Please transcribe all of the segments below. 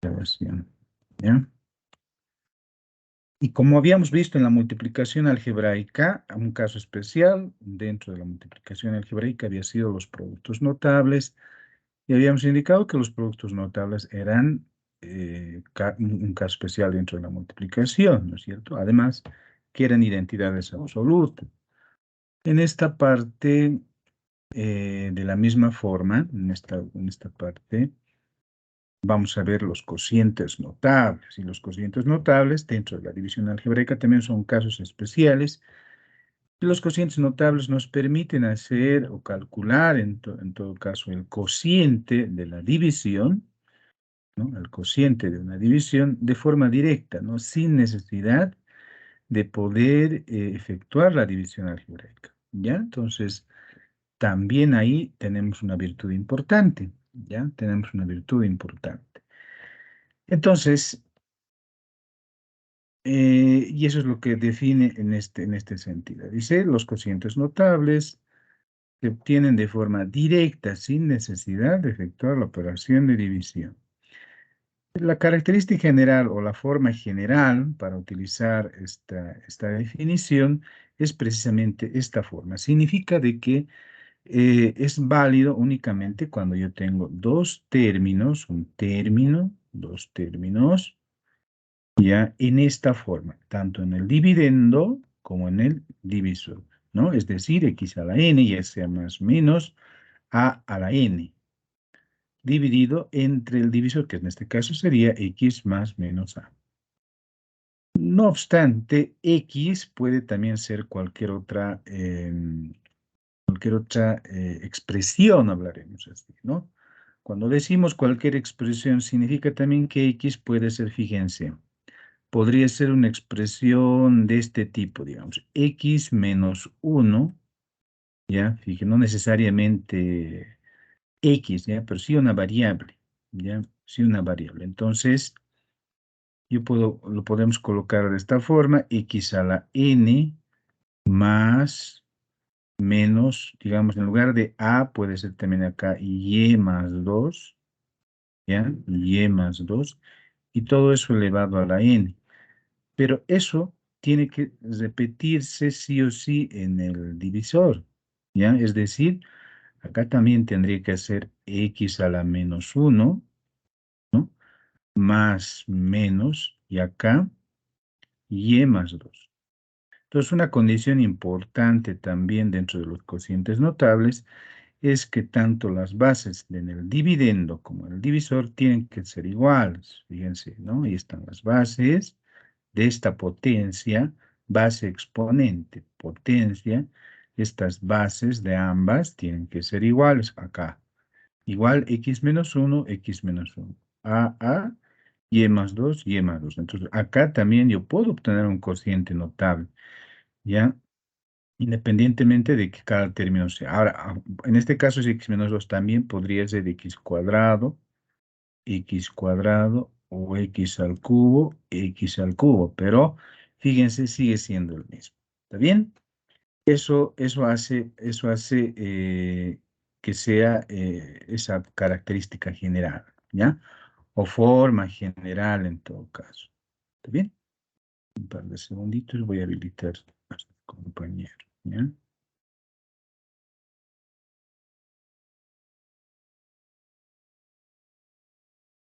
observación, ¿ya? Y como habíamos visto en la multiplicación algebraica, un caso especial dentro de la multiplicación algebraica había sido los productos notables, y habíamos indicado que los productos notables eran un caso especial dentro de la multiplicación, ¿no es cierto? Además, que eran identidades absolutas. En esta parte, de la misma forma, en esta parte, vamos a ver los cocientes notables. Y los cocientes notables dentro de la división algebraica también son casos especiales. Y los cocientes notables nos permiten hacer o calcular, en todo caso, el cociente de la división, ¿no? El cociente de una división de forma directa, ¿no? Sin necesidad de poder efectuar la división algebraica, ¿ya? Entonces, también ahí tenemos una virtud importante, ¿ya? Tenemos una virtud importante. Entonces, y eso es lo que define en este sentido. Dice, los cocientes notables se obtienen de forma directa, sin necesidad de efectuar la operación de división. La característica general o la forma general para utilizar esta definición es precisamente esta forma. Significa de que es válido únicamente cuando yo tengo dos términos, un término, dos términos, ya en esta forma, tanto en el dividendo como en el divisor, ¿no? Es decir, x a la n, ya sea más o menos a la n, dividido entre el divisor, que en este caso sería x más menos a. No obstante, x puede también ser cualquier otra expresión, hablaremos así, ¿no? Cuando decimos cualquier expresión, significa también que x puede ser, fíjense, podría ser una expresión de este tipo, digamos, x menos 1, ¿ya? Fíjense, no necesariamente x, ¿ya? Pero sí una variable, ¿ya? Sí una variable. Entonces, lo podemos colocar de esta forma, x a la n más menos, digamos, en lugar de a, puede ser también acá y más 2, ¿ya? Y más 2, y todo eso elevado a la n. Pero eso tiene que repetirse sí o sí en el divisor, ¿ya? Es decir, acá también tendría que hacer x a la menos 1, ¿no? Más menos, y acá y más 2. Entonces, una condición importante también dentro de los cocientes notables es que tanto las bases en el dividendo como en el divisor tienen que ser iguales. Fíjense, ¿no? Ahí están las bases de esta potencia, base exponente, potencia. Estas bases de ambas tienen que ser iguales acá. Igual x menos 1, x menos 1. A, y más 2, y más 2. Entonces, acá también yo puedo obtener un cociente notable, ¿ya? Independientemente de que cada término sea. Ahora, en este caso es x menos 2, también podría ser x cuadrado o x al cubo, pero fíjense, sigue siendo el mismo. ¿Está bien? Eso hace que sea esa característica general, ¿ya? O forma general en todo caso. ¿Está bien? Un par de segunditos, voy a habilitar a su compañero, ¿ya?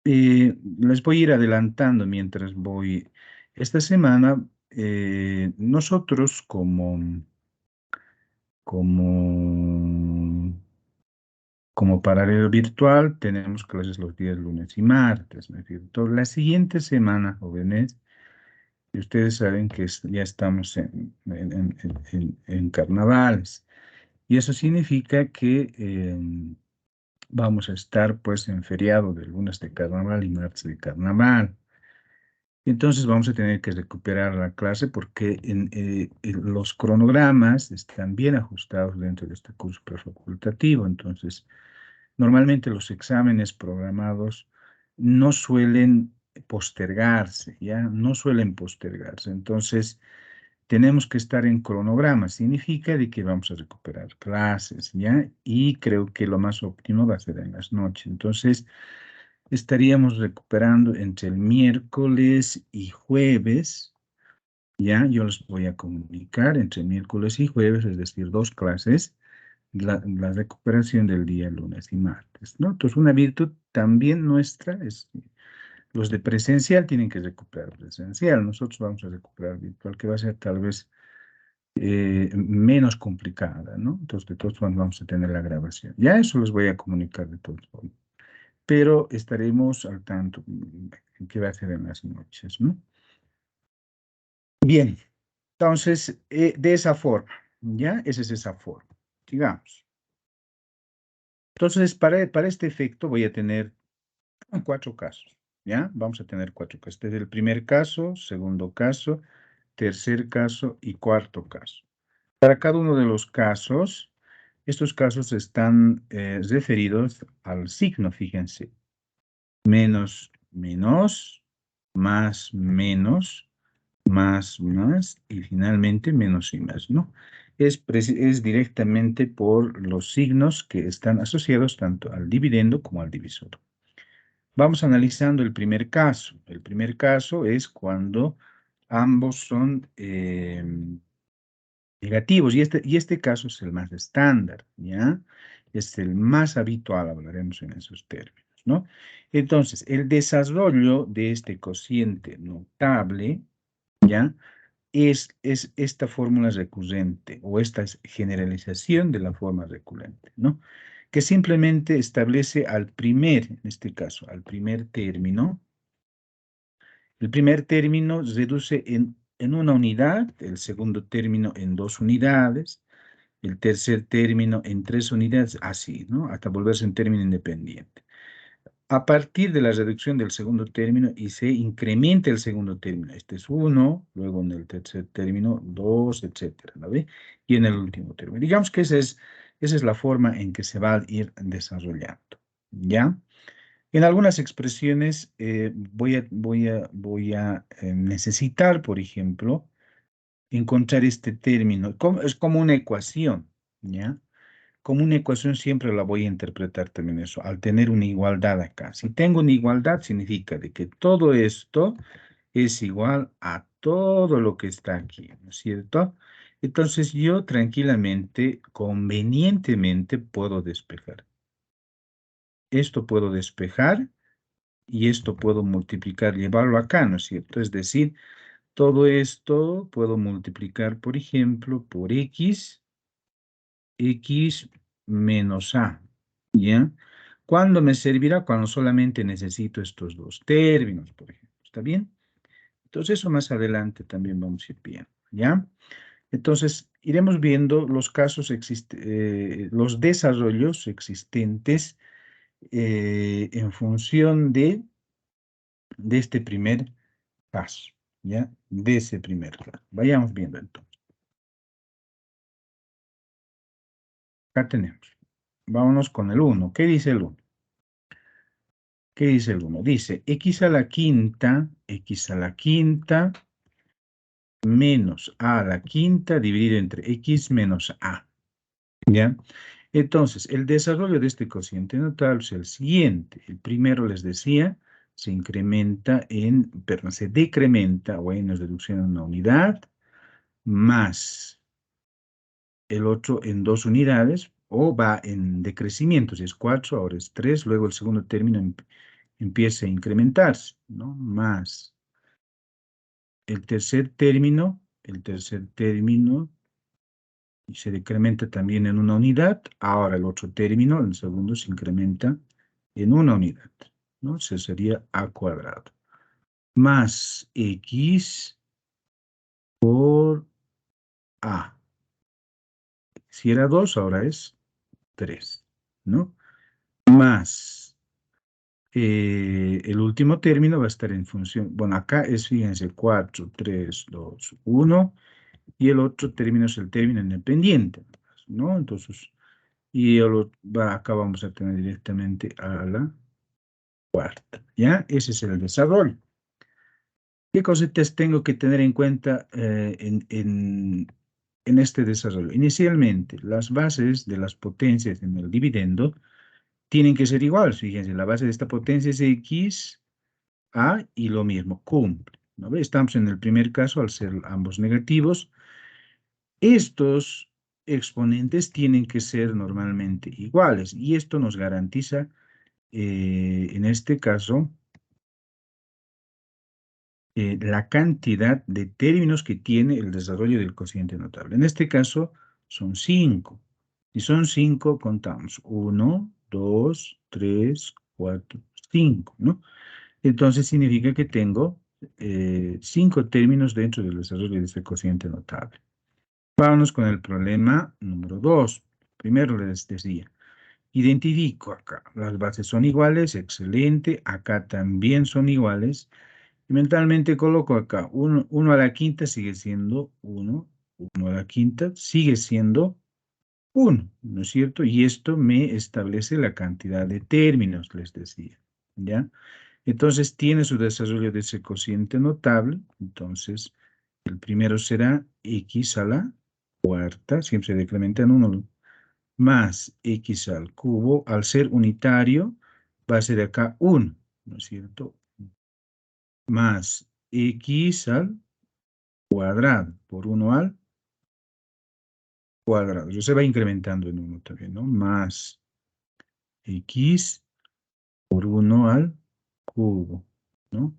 Les voy a ir adelantando mientras voy. Esta semana, nosotros como, como paralelo virtual tenemos clases los días lunes y martes, ¿no es cierto? La siguiente semana, jóvenes, y ustedes saben que ya estamos en carnavales. Y eso significa que vamos a estar pues en feriado de lunes de carnaval y martes de carnaval. Entonces vamos a tener que recuperar la clase porque los cronogramas están bien ajustados dentro de este curso prefacultativo. Entonces, normalmente los exámenes programados no suelen postergarse, ¿ya? No suelen postergarse. Entonces, tenemos que estar en cronograma. Significa de que vamos a recuperar clases, ¿ya? Y creo que lo más óptimo va a ser en las noches. Entonces, estaríamos recuperando entre el miércoles y jueves. Ya, yo les voy a comunicar entre miércoles y jueves, es decir, 2 clases, la recuperación del día lunes y martes, ¿no? Entonces, una virtud también nuestra es, los de presencial tienen que recuperar presencial, nosotros vamos a recuperar virtual, que va a ser tal vez menos complicada, ¿no? Entonces, de todos modos, vamos a tener la grabación. Ya eso les voy a comunicar de todos modos, pero estaremos al tanto en qué va a ser en las noches, ¿no? Bien, entonces, de esa forma, ¿ya? Esa es esa forma. Sigamos. Entonces, para este efecto voy a tener 4 casos, ¿ya? Vamos a tener 4 casos. Este es el primer caso, segundo caso, tercer caso y cuarto caso. Para cada uno de los casos, estos casos están referidos al signo, fíjense. Menos, menos, más, menos, más y finalmente menos y más, ¿no? Es directamente por los signos que están asociados tanto al dividendo como al divisor. Vamos analizando el primer caso. El primer caso es cuando ambos son negativos y este caso es el más estándar, ¿ya? Es el más habitual, hablaremos en esos términos, ¿no? Entonces, el desarrollo de este cociente notable, ¿ya? Es esta fórmula recurrente o esta generalización de la forma recurrente, ¿no? Que simplemente establece en este caso, al primer término. El primer término reduce en una unidad, el segundo término en 2 unidades, el tercer término en 3 unidades, así, ¿no? Hasta volverse un término independiente. A partir de la reducción del segundo término y se incrementa el segundo término. Este es 1, luego en el tercer término 2, etcétera, ¿no ve? Y en el último término. Digamos que esa es la forma en que se va a ir desarrollando, ¿ya? En algunas expresiones voy a necesitar, por ejemplo, encontrar este término. Es como una ecuación, ¿ya? Como una ecuación siempre la voy a interpretar también eso, al tener una igualdad acá. Si tengo una igualdad, significa de que todo esto es igual a todo lo que está aquí, ¿no es cierto? Entonces yo tranquilamente, convenientemente, puedo despejar. Esto puedo despejar y esto puedo multiplicar, llevarlo acá, ¿no es cierto? Es decir, todo esto puedo multiplicar, por ejemplo, por x menos a, ¿ya? ¿Cuándo me servirá? Cuando solamente necesito estos dos términos, por ejemplo, ¿está bien? Entonces eso más adelante también vamos a ir viendo, ¿ya? Entonces iremos viendo los casos, los desarrollos existentes en función de este primer caso, ¿ya? De ese primer caso. Vayamos viendo entonces. Acá tenemos. Vámonos con el 1. ¿Qué dice el 1? ¿Qué dice el 1? Dice x a la quinta menos a la quinta dividido entre x menos a. ¿Ya? Entonces, el desarrollo de este cociente notable es el siguiente. El primero les decía, se decrementa, o hay una reducción en una unidad, más el otro en 2 unidades, o va en decrecimiento, si es 4, ahora es 3, luego el segundo término empieza a incrementarse, ¿no? Más el tercer término, y se decrementa también en una unidad, ahora el otro término, el segundo, se incrementa en una unidad, ¿no? Eso sería a cuadrado, más x por a. Si era 2, ahora es 3, ¿no? Más el último término va a estar en función, bueno, acá es, fíjense, 4, 3, 2, 1, y el otro término es el término independiente, ¿no? Entonces, acá vamos a tener directamente a la cuarta, ¿ya? Ese es el desarrollo. ¿Qué cositas tengo que tener en cuenta en este desarrollo? Inicialmente, las bases de las potencias en el dividendo tienen que ser iguales. Fíjense, la base de esta potencia es X, A y lo mismo, cumple. ¿No ve? Estamos en el primer caso, al ser ambos negativos. Estos exponentes tienen que ser normalmente iguales y esto nos garantiza, en este caso, la cantidad de términos que tiene el desarrollo del cociente notable. En este caso son 5. Si son 5, contamos 1, 2, 3, 4, 5, ¿no? Entonces significa que tengo 5 términos dentro del desarrollo de este cociente notable. Vámonos con el problema número 2. Primero les decía, identifico acá, las bases son iguales, excelente, acá también son iguales, y mentalmente coloco acá, 1 a la quinta sigue siendo 1, 1 a la quinta sigue siendo 1, ¿no es cierto? Y esto me establece la cantidad de términos, les decía, ¿ya? Entonces tiene su desarrollo de ese cociente notable, entonces el primero será x a la cuarta, siempre se decrementa en 1, más x al cubo, al ser unitario, va a ser acá 1, ¿no es cierto? Más x al cuadrado, por 1 al cuadrado. Eso se va incrementando en 1 también, ¿no? Más x por 1 al cubo, ¿no?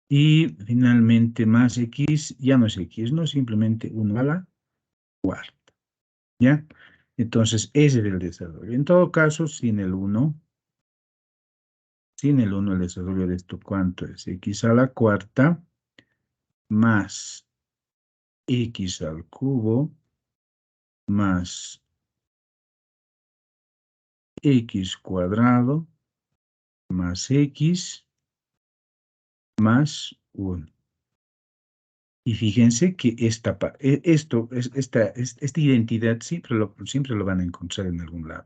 Y finalmente más x, ya no es x, ¿no? Simplemente 1 a la cuarta, ¿ya? Entonces, ese es el desarrollo. En todo caso, sin el 1 el desarrollo de esto, ¿cuánto es? X a la cuarta más x al cubo más x cuadrado más x más 1. Y fíjense que esta identidad siempre lo van a encontrar en algún lado.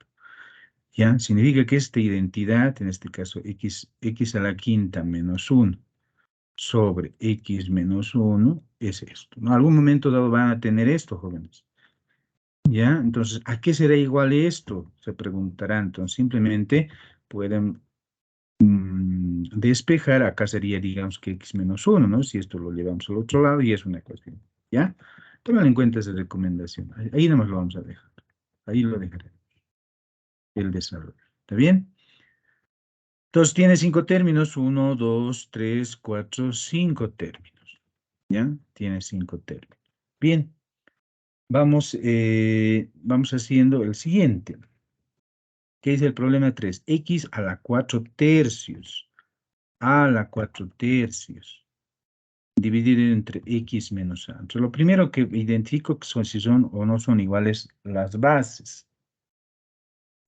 ¿Ya? Significa que esta identidad, en este caso x a la quinta menos 1 sobre x menos 1 es esto, ¿no? Algún momento dado van a tener esto, jóvenes. ¿Ya? Entonces, ¿a qué será igual esto? Se preguntarán. Entonces, simplemente pueden despejar. Acá sería, digamos, que x menos 1, ¿no? Si esto lo llevamos al otro lado y es una ecuación. ¿Ya? Tomen en cuenta esa recomendación. Ahí nomás lo vamos a dejar. Ahí lo dejaré. El desarrollo. ¿Está bien? Entonces tiene 5 términos. 1, 2, 3, 4, 5 términos. ¿Ya? Tiene 5 términos. Bien. Vamos haciendo el siguiente. ¿Qué es el problema 3? X a la 4 tercios. A la 4 tercios. Dividido entre X menos A. Entonces, lo primero que identifico son si son o no son iguales las bases.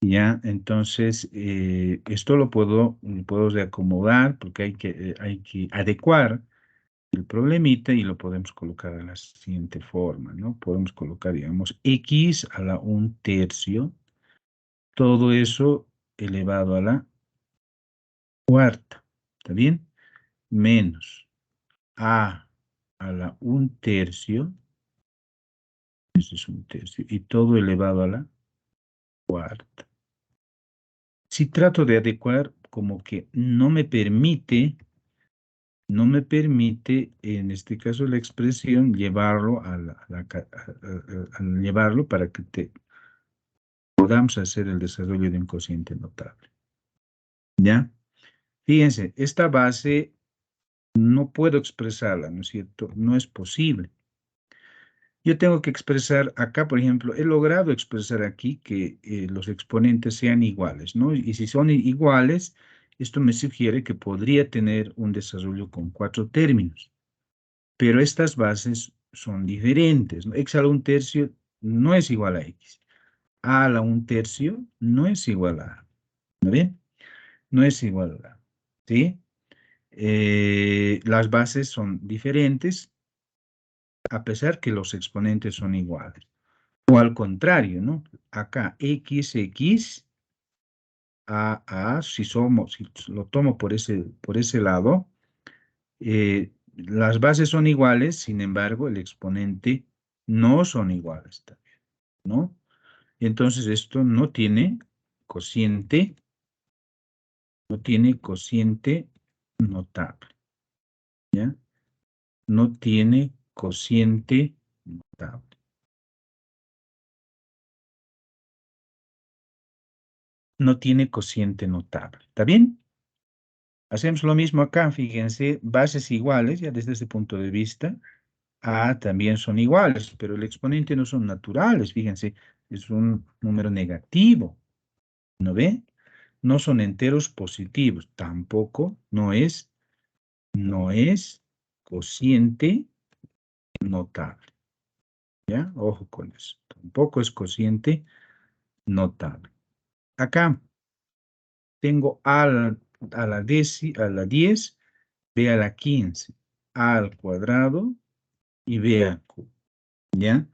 ¿Ya? Entonces, esto lo puedo reacomodar porque hay que adecuar el problemita y lo podemos colocar de la siguiente forma, ¿no? Podemos colocar, digamos, X a la 1 tercio. Todo eso elevado a la cuarta, ¿está bien? Menos a la 1 tercio, este es 1 tercio, y todo elevado a la cuarta. Si trato de adecuar, como que no me permite, en este caso la expresión, llevarlo llevarlo para que podamos hacer el desarrollo de un cociente notable. ¿Ya? Fíjense, esta base no puedo expresarla, ¿no es cierto? No es posible. Yo tengo que expresar acá, por ejemplo, he logrado expresar aquí que los exponentes sean iguales, ¿no? Y si son iguales, esto me sugiere que podría tener un desarrollo con 4 términos. Pero estas bases son diferentes, ¿no? X a la 1 tercio no es igual a X. A la 1 tercio no es igual a A. ¿No bien? No es igual a A. ¿Sí? Las bases son diferentes, a pesar que los exponentes son iguales. O al contrario, ¿no? Acá x, a, si lo tomo por ese lado, las bases son iguales, sin embargo, el exponente no son iguales también, ¿no? Entonces esto no tiene cociente No tiene cociente notable. ¿Ya? No tiene cociente notable. No tiene cociente notable. ¿Está bien? Hacemos lo mismo acá, fíjense, bases iguales, ya desde ese punto de vista. También son iguales, pero el exponente no son naturales, fíjense, es un número negativo, ¿no ve? No son enteros positivos, tampoco, no es cociente notable, ¿ya? Ojo con eso, tampoco es cociente notable. Acá tengo a la 10, b a la 15, a al cuadrado y b al cubo, ¿ya?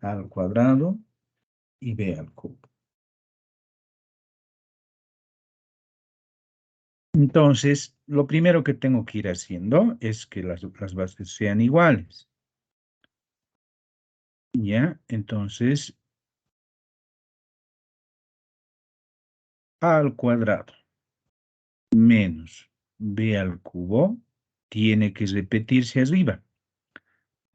A al cuadrado y b al cubo. Entonces, lo primero que tengo que ir haciendo es que las bases sean iguales, ¿ya? Entonces, a al cuadrado menos b al cubo tiene que repetirse arriba.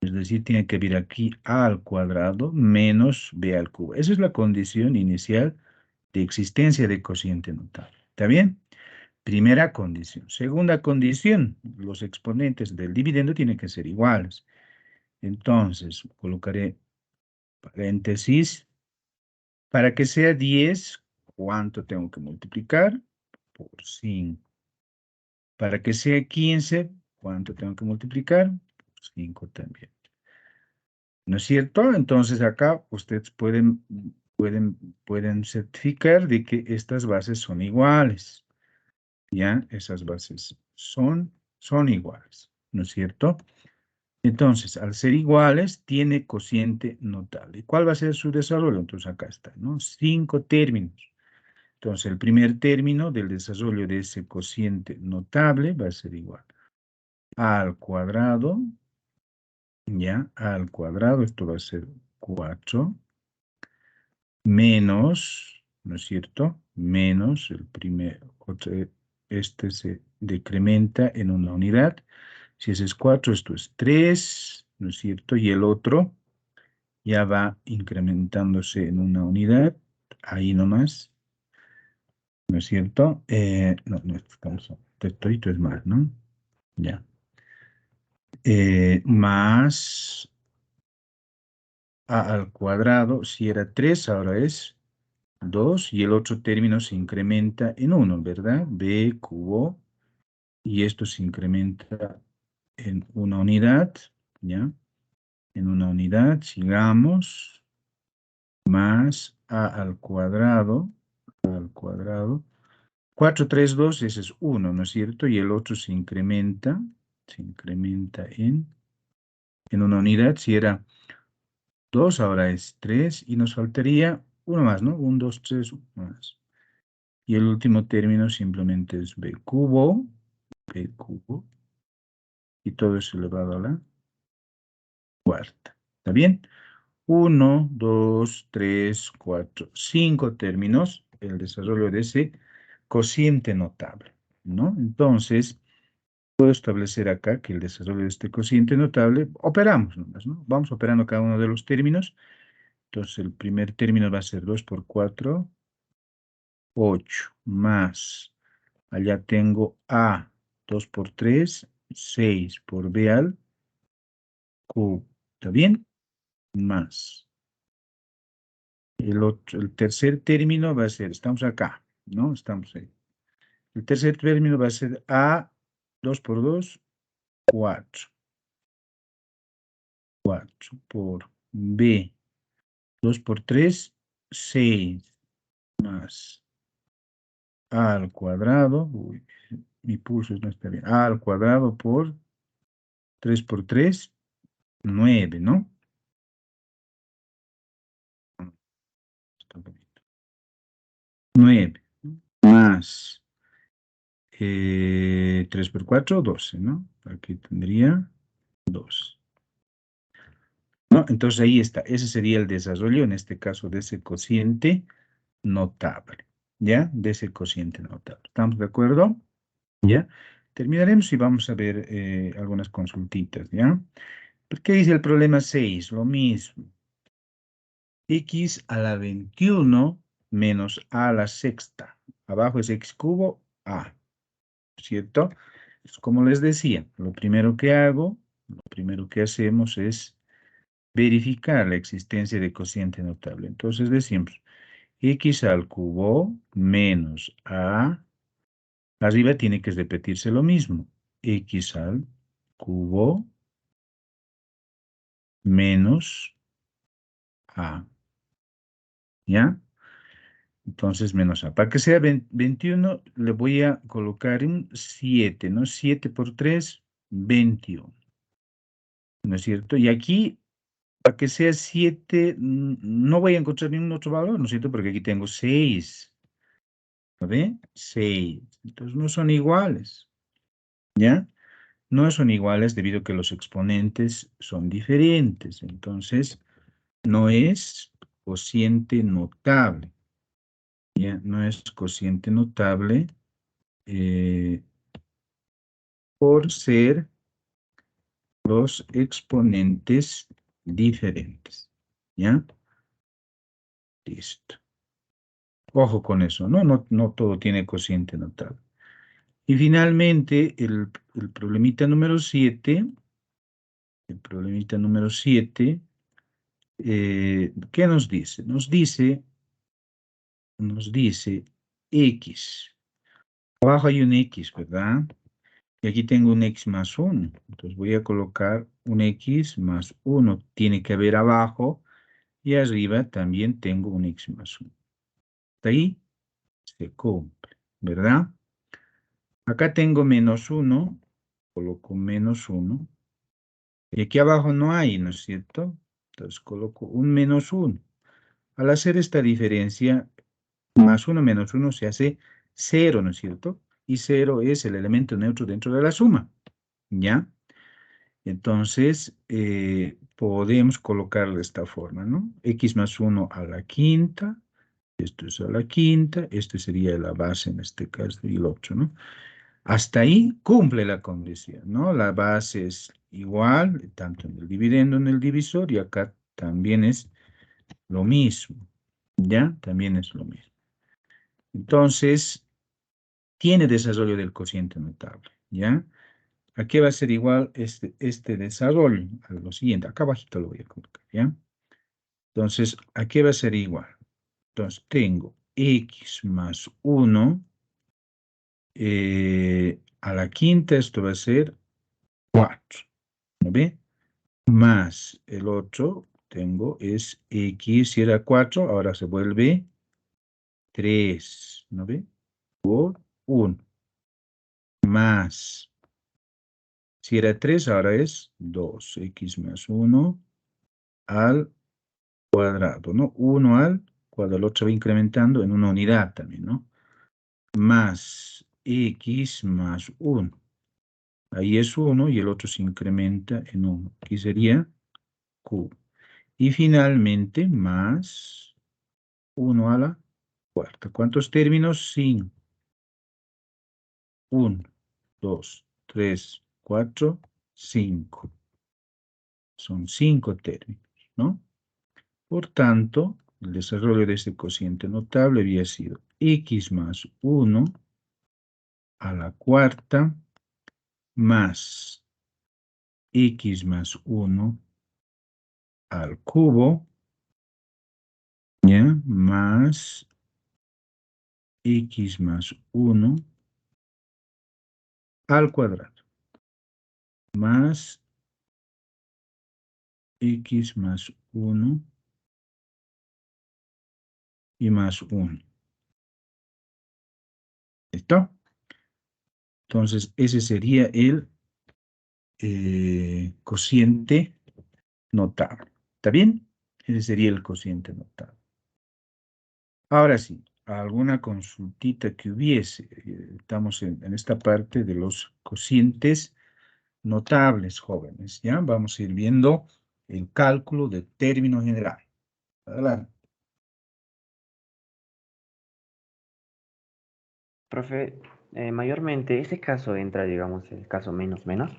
Es decir, tiene que vir aquí a al cuadrado menos b al cubo. Esa es la condición inicial de existencia de cociente notable. ¿Está bien? Primera condición. Segunda condición, los exponentes del dividendo tienen que ser iguales. Entonces, colocaré paréntesis. Para que sea 10, ¿cuánto tengo que multiplicar? Por 5. Para que sea 15, ¿cuánto tengo que multiplicar? Por 5 también. ¿No es cierto? Entonces acá ustedes pueden certificar de que estas bases son iguales. ¿Ya? Esas bases son iguales. ¿No es cierto? Entonces, al ser iguales, tiene cociente notable. ¿Cuál va a ser su desarrollo? Entonces acá está, ¿no? 5 términos. Entonces, el primer término del desarrollo de ese cociente notable va a ser igual a al cuadrado, ya, a al cuadrado, esto va a ser 4, menos, ¿no es cierto? Menos el primero, este se decrementa en una unidad. Si ese es 4, esto es 3, ¿no es cierto? Y el otro ya va incrementándose en una unidad, ahí nomás. ¿No es cierto? No, esto es más, ¿no? Ya. Más a al cuadrado, si era 3, ahora es 2, y el otro término se incrementa en 1, ¿verdad? B cubo, y esto se incrementa en una unidad, ¿ya? En una unidad, sigamos, más a al cuadrado, 4, 3, 2, ese es 1, ¿no es cierto? Y el otro se incrementa en una unidad. Si era 2, ahora es 3, y nos faltaría uno más, ¿no? 1, 2, 3, más. Y el último término simplemente es b cubo, y todo es elevado a la cuarta. ¿Está bien? 1, 2, 3, 4, 5 términos, el desarrollo de ese cociente notable, ¿no? Entonces, puedo establecer acá que el desarrollo de este cociente notable, operamos nomás, ¿no? Vamos operando cada uno de los términos. Entonces, el primer término va a ser 2 por 4, 8, más, allá tengo A, 2 por 3, 6 por B al cubo. ¿Está bien? Más. El tercer término va a ser, estamos acá, ¿no? Estamos ahí. El tercer término va a ser A, 2 por 2, 4. 4 por B, 2 por 3, 6, más A al cuadrado, uy, mi pulso no está bien, A al cuadrado por 3 por 3, 9, ¿no? Está bonito. 9, más 3 por 4, 12, ¿no? Aquí tendría 2. ¿No? Entonces ahí está, ese sería el desarrollo, en este caso, de ese cociente notable. ¿ya? De ese cociente notable. ¿Estamos de acuerdo? ¿Ya? Terminaremos y vamos a ver algunas consultitas, ¿ya? ¿Qué dice el problema 6? Lo mismo. X a la 21 menos a la sexta. Abajo es x cubo a, ¿cierto? Pues como les decía, lo primero que hago, lo primero que hacemos es verificar la existencia de cociente notable. Entonces decimos x al cubo menos a, arriba tiene que repetirse lo mismo, x al cubo menos a, ¿ya? Entonces menos a. Para que sea 21, le voy a colocar un 7, ¿no? 7 por 3, 21, ¿no es cierto? Y aquí, para que sea 7, no voy a encontrar ningún otro valor, ¿no es cierto? Porque aquí tengo 6, ¿no ve? 6. Entonces no son iguales, ¿ya? No son iguales debido a que los exponentes son diferentes. Entonces, no es cociente notable, ¿ya? No es cociente notable eh, por ser los exponentes diferentes, ¿ya? Listo. Ojo con eso, ¿no? No todo tiene cociente notable. Y finalmente, el problemita número 7, el problemita número 7, ¿qué nos dice? Nos dice X. Abajo hay un X, ¿verdad? Y aquí tengo un X más 1. Entonces voy a colocar un X más 1. Tiene que haber abajo y arriba también tengo un X más 1. Hasta ahí se cumple, ¿verdad? Acá tengo menos 1. Coloco menos 1. Y aquí abajo no hay, ¿no es cierto? Entonces coloco un menos 1. Al hacer esta diferencia, más 1 menos 1 se hace 0, ¿no es cierto? Y 0 es el elemento neutro dentro de la suma, ¿ya? Entonces, podemos colocarlo de esta forma, ¿no? X más 1 a la quinta, esto es a la quinta, este sería la base en este caso y el 8, ¿no? Hasta ahí cumple la condición, ¿no? La base es igual, tanto en el dividendo en el divisor, y acá también es lo mismo, ¿ya? También es lo mismo. Entonces, tiene desarrollo del cociente notable, ¿ya? ¿A qué va a ser igual este desarrollo? A lo siguiente, acá abajito lo voy a colocar, ¿ya? Entonces, ¿a qué va a ser igual? Entonces, tengo x más 1 a la quinta, esto va a ser 4, ¿no ve? Más el otro, tengo, es x, si era 4, ahora se vuelve 3, ¿no ve? Por 1, más, si era 3, ahora es 2, x más 1 al cuadrado, ¿no? 1 al cuadrado, el otro va incrementando en una unidad también, ¿no? Más x más 1. Ahí es 1 y el otro se incrementa en 1. Aquí sería q. Y finalmente más 1 a la cuarta. ¿Cuántos términos? 5. 1, 2, 3, 4, 5. Son 5 términos, ¿no? Por tanto, el desarrollo de este cociente notable había sido x más 1 a la cuarta más x más 1 al cubo, ¿ya? Más x más 1 al cuadrado, más x más 1 y más 1. ¿Listo? Entonces, ese sería el cociente notable. ¿Está bien? Ese sería el cociente notable. Ahora sí, alguna consultita que hubiese. Estamos en esta parte de los cocientes notables, jóvenes, ¿ya? Vamos a ir viendo el cálculo de término general. Adelante. Profe, mayormente ese caso entra, digamos, el caso menos menos.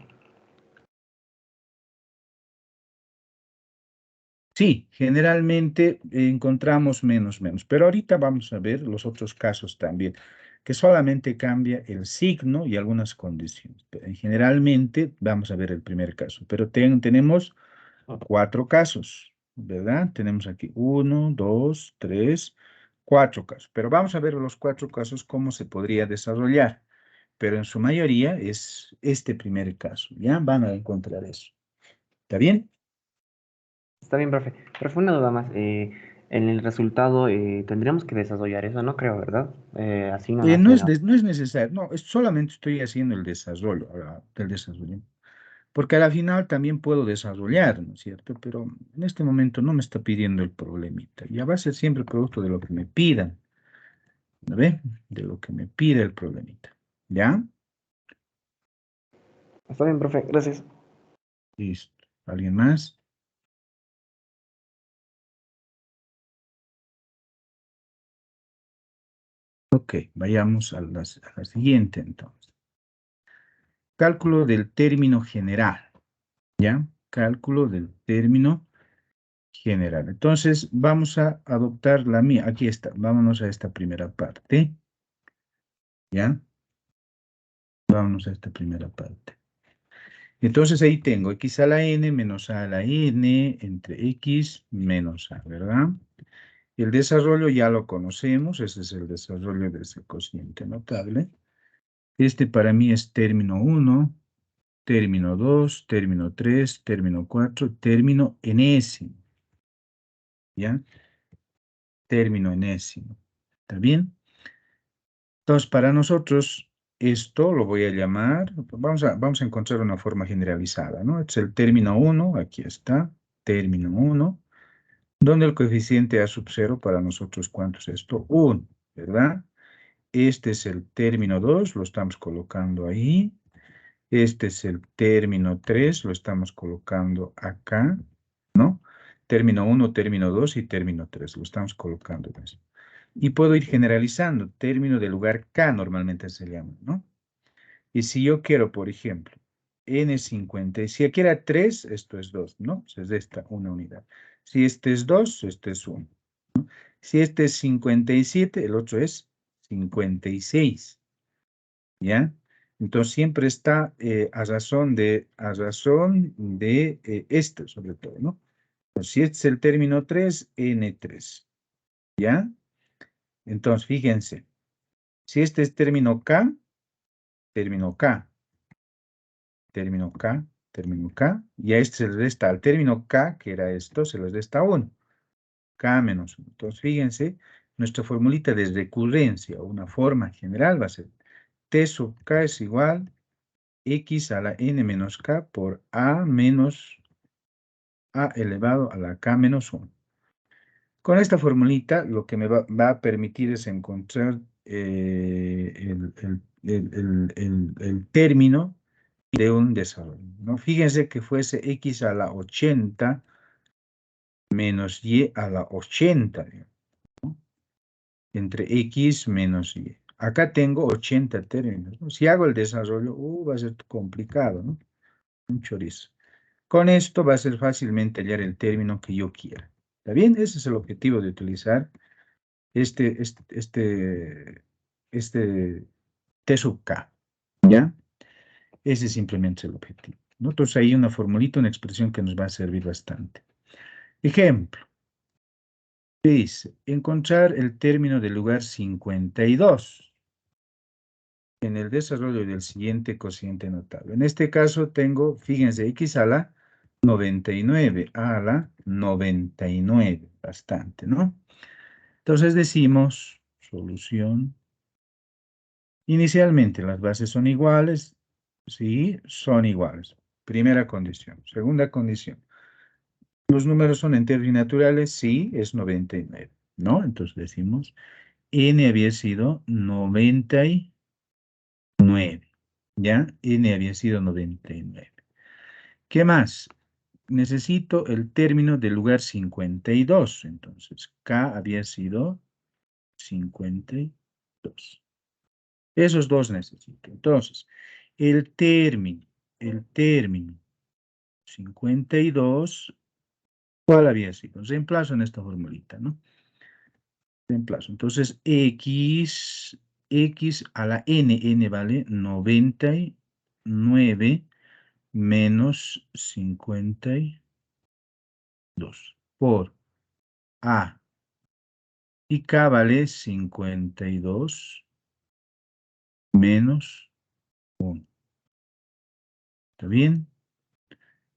Sí, generalmente encontramos menos menos, pero ahorita vamos a ver los otros casos también, que solamente cambia el signo y algunas condiciones. Pero generalmente vamos a ver el primer caso, pero tenemos cuatro casos, ¿verdad? Tenemos aquí uno, dos, tres, cuatro casos, pero vamos a ver los cuatro casos cómo se podría desarrollar, pero en su mayoría es este primer caso, ¿ya? Van a encontrar eso. ¿Está bien? Está bien, profe. Profe, una duda más. En el resultado tendríamos que desarrollar eso, no creo, ¿verdad? Así no No nace es, la... no es necesario, no, solamente estoy haciendo el desarrollo, del desarrollo, porque a la final también puedo desarrollar, ¿no es cierto? Pero en este momento no me está pidiendo el problemita, ya va a ser siempre producto de lo que me pidan, ¿no ve? De lo que me pide el problemita, ¿ya? Está bien, profe, gracias. Listo. ¿Alguien más? Ok, vayamos a la siguiente entonces. Cálculo del término general, ¿ya? Cálculo del término general. Entonces, vamos a adoptar la mía. Aquí está. Vámonos a esta primera parte. ¿Ya? Vámonos a esta primera parte. Entonces, ahí tengo x a la n menos a la n entre x menos a, ¿verdad? El desarrollo ya lo conocemos. Ese es el desarrollo de ese cociente notable. Este para mí es término 1, término 2, término 3, término 4, término enésimo. ¿Ya? Término enésimo. ¿Está bien? Entonces, para nosotros, esto lo voy a llamar, vamos a encontrar una forma generalizada, ¿no? Es el término 1, aquí está, término 1, donde el coeficiente A sub 0 para nosotros, ¿cuánto es esto? 1, ¿verdad? Este es el término 2, lo estamos colocando ahí. Este es el término 3, lo estamos colocando acá, ¿no? Término 1, término 2 y término 3, lo estamos colocando en eso. Y puedo ir generalizando, término de lugar K normalmente se llama, ¿no? Y si yo quiero, por ejemplo, N50, si aquí era 3, esto es 2, ¿no? Pues es esta una unidad. Si este es 2, este es 1. Si este es 57, el otro es 56, ¿ya? Entonces siempre está a razón de esto, sobre todo, ¿no? Pues si este es el término 3, N3, ¿ya? Entonces, fíjense. Si este es término K, término K, término K, término K, y a este se le resta al término K, que era esto, se le resta 1. K menos 1. Entonces, fíjense, nuestra formulita de recurrencia, o una forma general, va a ser T sub K es igual X a la N menos K por A menos A elevado a la K menos 1. Con esta formulita, lo que me va a permitir es encontrar el término de un desarrollo, ¿no? Fíjense que fuese x a la 80 menos y a la 80, digamos, ¿no? Entre x menos y. Acá tengo 80 términos, ¿no? Si hago el desarrollo, va a ser complicado, ¿no? Un chorizo. Con esto va a ser fácilmente hallar el término que yo quiera. ¿Está bien? Ese es el objetivo de utilizar este, este, este, este T sub K, ¿ya? Ese es simplemente el objetivo, ¿no? Entonces hay una formulita, una expresión que nos va a servir bastante. Ejemplo, dice, encontrar el término del lugar 52 en el desarrollo del siguiente cociente notable. En este caso tengo, fíjense, x a la 99, a la 99, bastante, ¿no? Entonces decimos, solución. Inicialmente las bases son iguales, sí, son iguales. Primera condición. Segunda condición. Los números son enteros y naturales, sí, es 99, ¿no? Entonces decimos, n había sido 99, ¿ya? N había sido 99. ¿Qué más? Necesito el término del lugar 52, entonces K había sido 52. Esos dos necesito. Entonces, el término 52, ¿cuál había sido? Reemplazo en esta formulita, ¿no? Reemplazo. Entonces, x a la n vale 99 menos 52 por a. Y k vale 52 menos 1. ¿Está bien?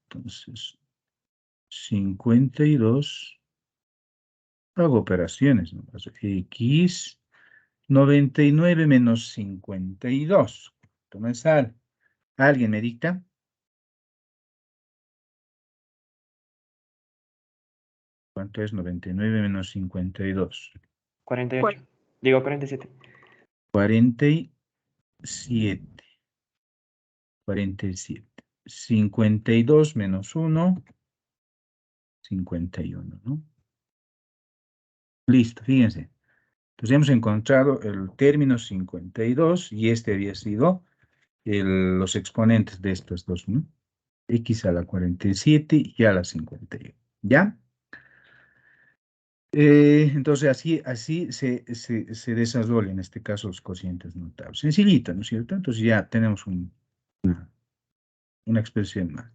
Entonces, 52, hago operaciones, ¿no? X 99 menos 52. ¿Cuánto me sale? ¿Alguien me dicta? ¿Cuánto es 99 menos 52? 48. Digo 47. 47. 47. 52 menos 1, 51, ¿no? Listo, fíjense. Entonces hemos encontrado el término 52 y este había sido los exponentes de estos dos, ¿no? X a la 47 y a la 51. ¿Ya? Entonces así se desarrollan en este caso los cocientes notables. Sencillito, ¿no es cierto? Entonces ya tenemos una expresión más.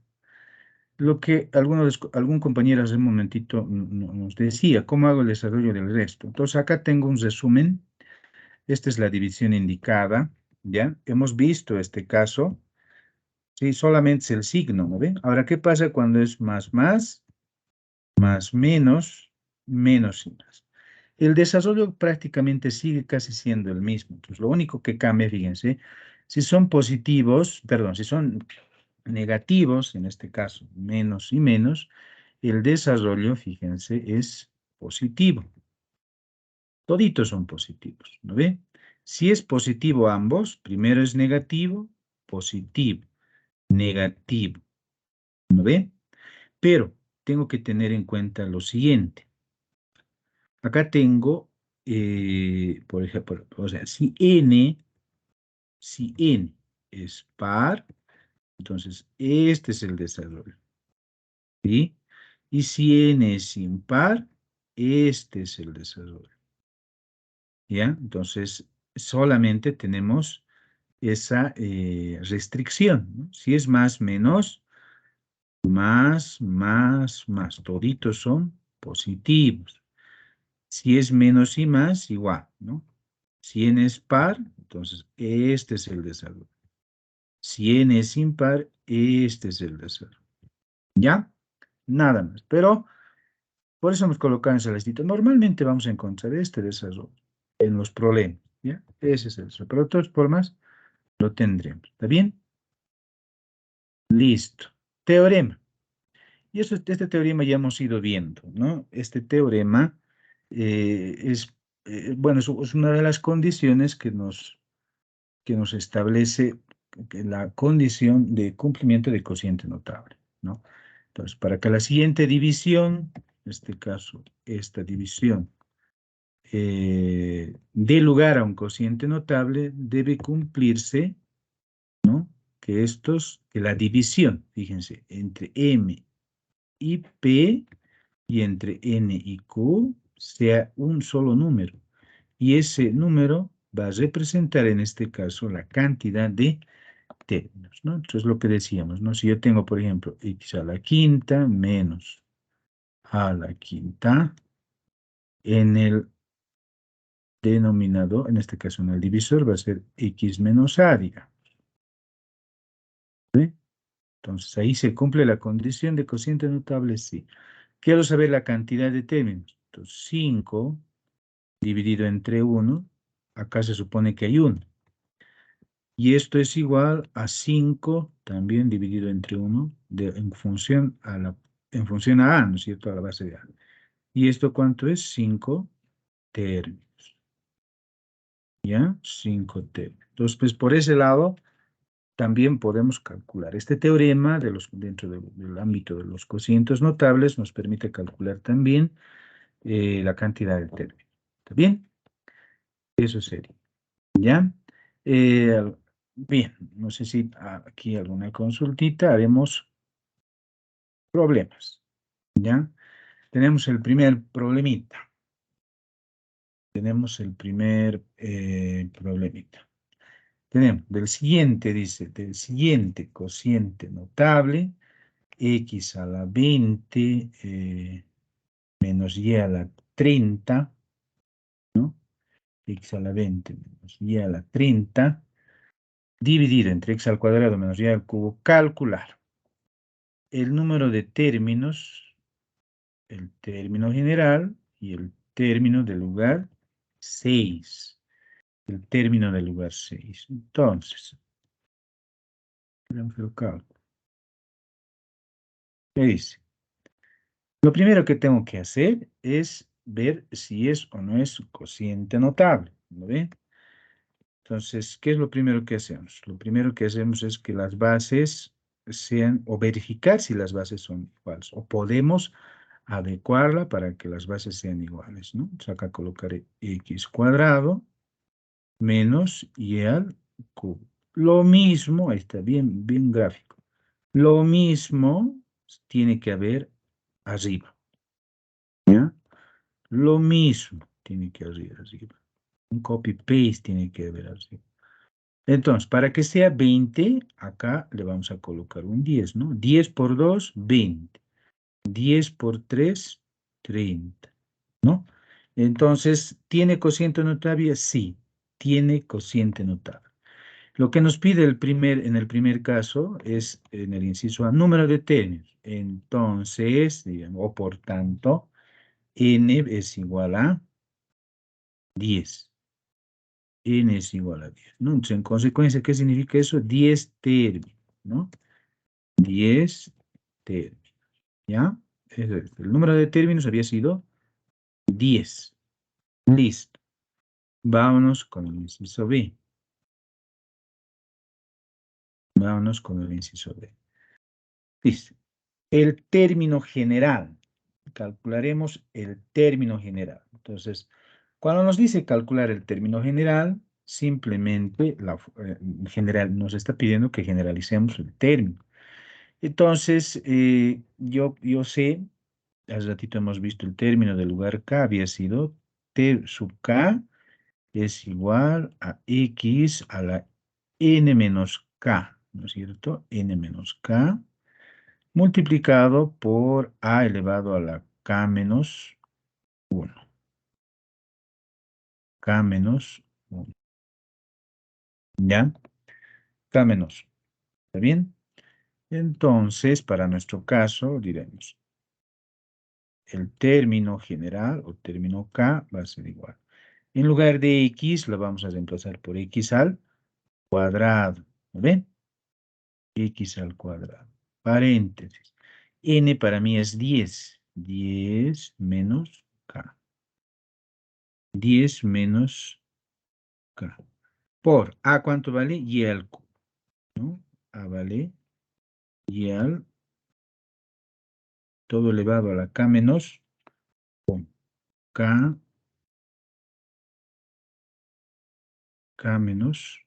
Lo que algún compañero hace un momentito nos decía, ¿cómo hago el desarrollo del resto? Entonces acá tengo un resumen. Esta es la división indicada, ¿ya? Hemos visto este caso, ¿sí? Solamente es el signo, ¿no ve? Ahora, ¿qué pasa cuando es más, menos, menos y más? El desarrollo prácticamente sigue casi siendo el mismo. Entonces, lo único que cambia, fíjense, si son positivos, perdón, si son negativos, en este caso, menos y menos, el desarrollo, fíjense, es positivo. Toditos son positivos, ¿no ve? Si es positivo ambos, primero es negativo, positivo, negativo, ¿no ve? Pero tengo que tener en cuenta lo siguiente. Acá tengo, por ejemplo, o sea, si n es par, entonces este es el desarrollo, ¿sí? Y si n es impar, este es el desarrollo, ¿ya? Entonces, solamente tenemos esa restricción, ¿no? Si es más, menos, más, toditos son positivos. Si es menos y más, igual, ¿no? Si n es par, entonces este es el desarrollo. Si n es impar, este es el desarrollo. ¿Ya? Nada más. Pero por eso hemos colocado en esa listita. Normalmente vamos a encontrar este desarrollo en los problemas. ¿Ya? Ese es el desarrollo. Pero de todas formas, lo tendremos. ¿Está bien? Listo. Teorema. Y este teorema ya hemos ido viendo, ¿no? Este teorema bueno, es una de las condiciones que nos establece la condición de cumplimiento de cociente notable, ¿no? Entonces, para que la siguiente división, en este caso, esta división, dé lugar a un cociente notable, debe cumplirse, ¿no? Que la división, fíjense, entre M y P y entre N y Q sea un solo número. Y ese número va a representar en este caso la cantidad de términos, ¿no? Entonces lo que decíamos, ¿no? Si yo tengo, por ejemplo, x a la quinta menos a la quinta en el denominador, en este caso en el divisor, va a ser x menos a, digamos. ¿Sí? Entonces ahí se cumple la condición de cociente notable, sí. Quiero saber la cantidad de términos. Entonces 5 dividido entre 1, acá se supone que hay 1. Y esto es igual a 5 también dividido entre 1 en función a A, ¿no es cierto? A la base de A. ¿Y esto cuánto es? 5 términos. ¿Ya? 5 términos. Entonces, pues por ese lado, también podemos calcular. Este teorema dentro del ámbito de los cocientes notables nos permite calcular también la cantidad de términos. ¿Está bien? Eso sería. ¿Ya? Eh, bien, no sé si aquí alguna consultita, haremos problemas, ¿ya? Tenemos el primer problemita. Tenemos el primer problemita. Tenemos del siguiente, dice, del siguiente cociente notable, x a la 20 menos y a la 30, ¿no? X a la 20 menos y a la 30, dividido entre x al cuadrado menos y al cubo, calcular el número de términos, el término general y el término del lugar 6. El término del lugar 6. Entonces, veamos el cálculo. ¿Qué dice? Lo primero que tengo que hacer es ver si es o no es cociente notable. ¿Lo ven? Entonces, ¿qué es lo primero que hacemos? Lo primero que hacemos es que las bases sean, o verificar si las bases son iguales, o podemos adecuarla para que las bases sean iguales, ¿no? Entonces acá colocaré x cuadrado menos y al cubo. Lo mismo, ahí está, bien, bien gráfico. Lo mismo tiene que haber arriba, ¿ya? Lo mismo tiene que haber arriba. Un copy-paste tiene que haber arriba. Entonces, para que sea 20, acá le vamos a colocar un 10, ¿no? 10 por 2, 20. 10 por 3, 30, ¿no? Entonces, ¿tiene cociente notable? Sí, tiene cociente notable. Lo que nos pide en el primer caso es, en el inciso A, número de términos. Entonces, digamos, o por tanto, n es igual a 10. N es igual a 10, ¿no? Entonces, en consecuencia, ¿qué significa eso? 10 términos, ¿no? 10 términos, ¿ya? El número de términos había sido 10. Listo. Vámonos con el inciso B. Vámonos con el inciso B. Dice, el término general. Calcularemos el término general. Entonces, cuando nos dice calcular el término general, simplemente en general nos está pidiendo que generalicemos el término. Entonces, yo sé, hace ratito hemos visto el término del lugar K había sido T sub K es igual a X a la N menos K, ¿no es cierto? N menos K multiplicado por A elevado a la K menos 1. K menos 1. ¿Ya? K menos 1. ¿Está bien? Entonces, para nuestro caso, diremos, el término general o término K va a ser igual. En lugar de X, lo vamos a reemplazar por X al cuadrado. ¿Lo ven? X al cuadrado. Paréntesis. N para mí es 10. 10 menos K. 10 menos K. Por A, ¿cuánto vale? Y al cubo, ¿no? A vale y al todo elevado a la K menos 1. K, K menos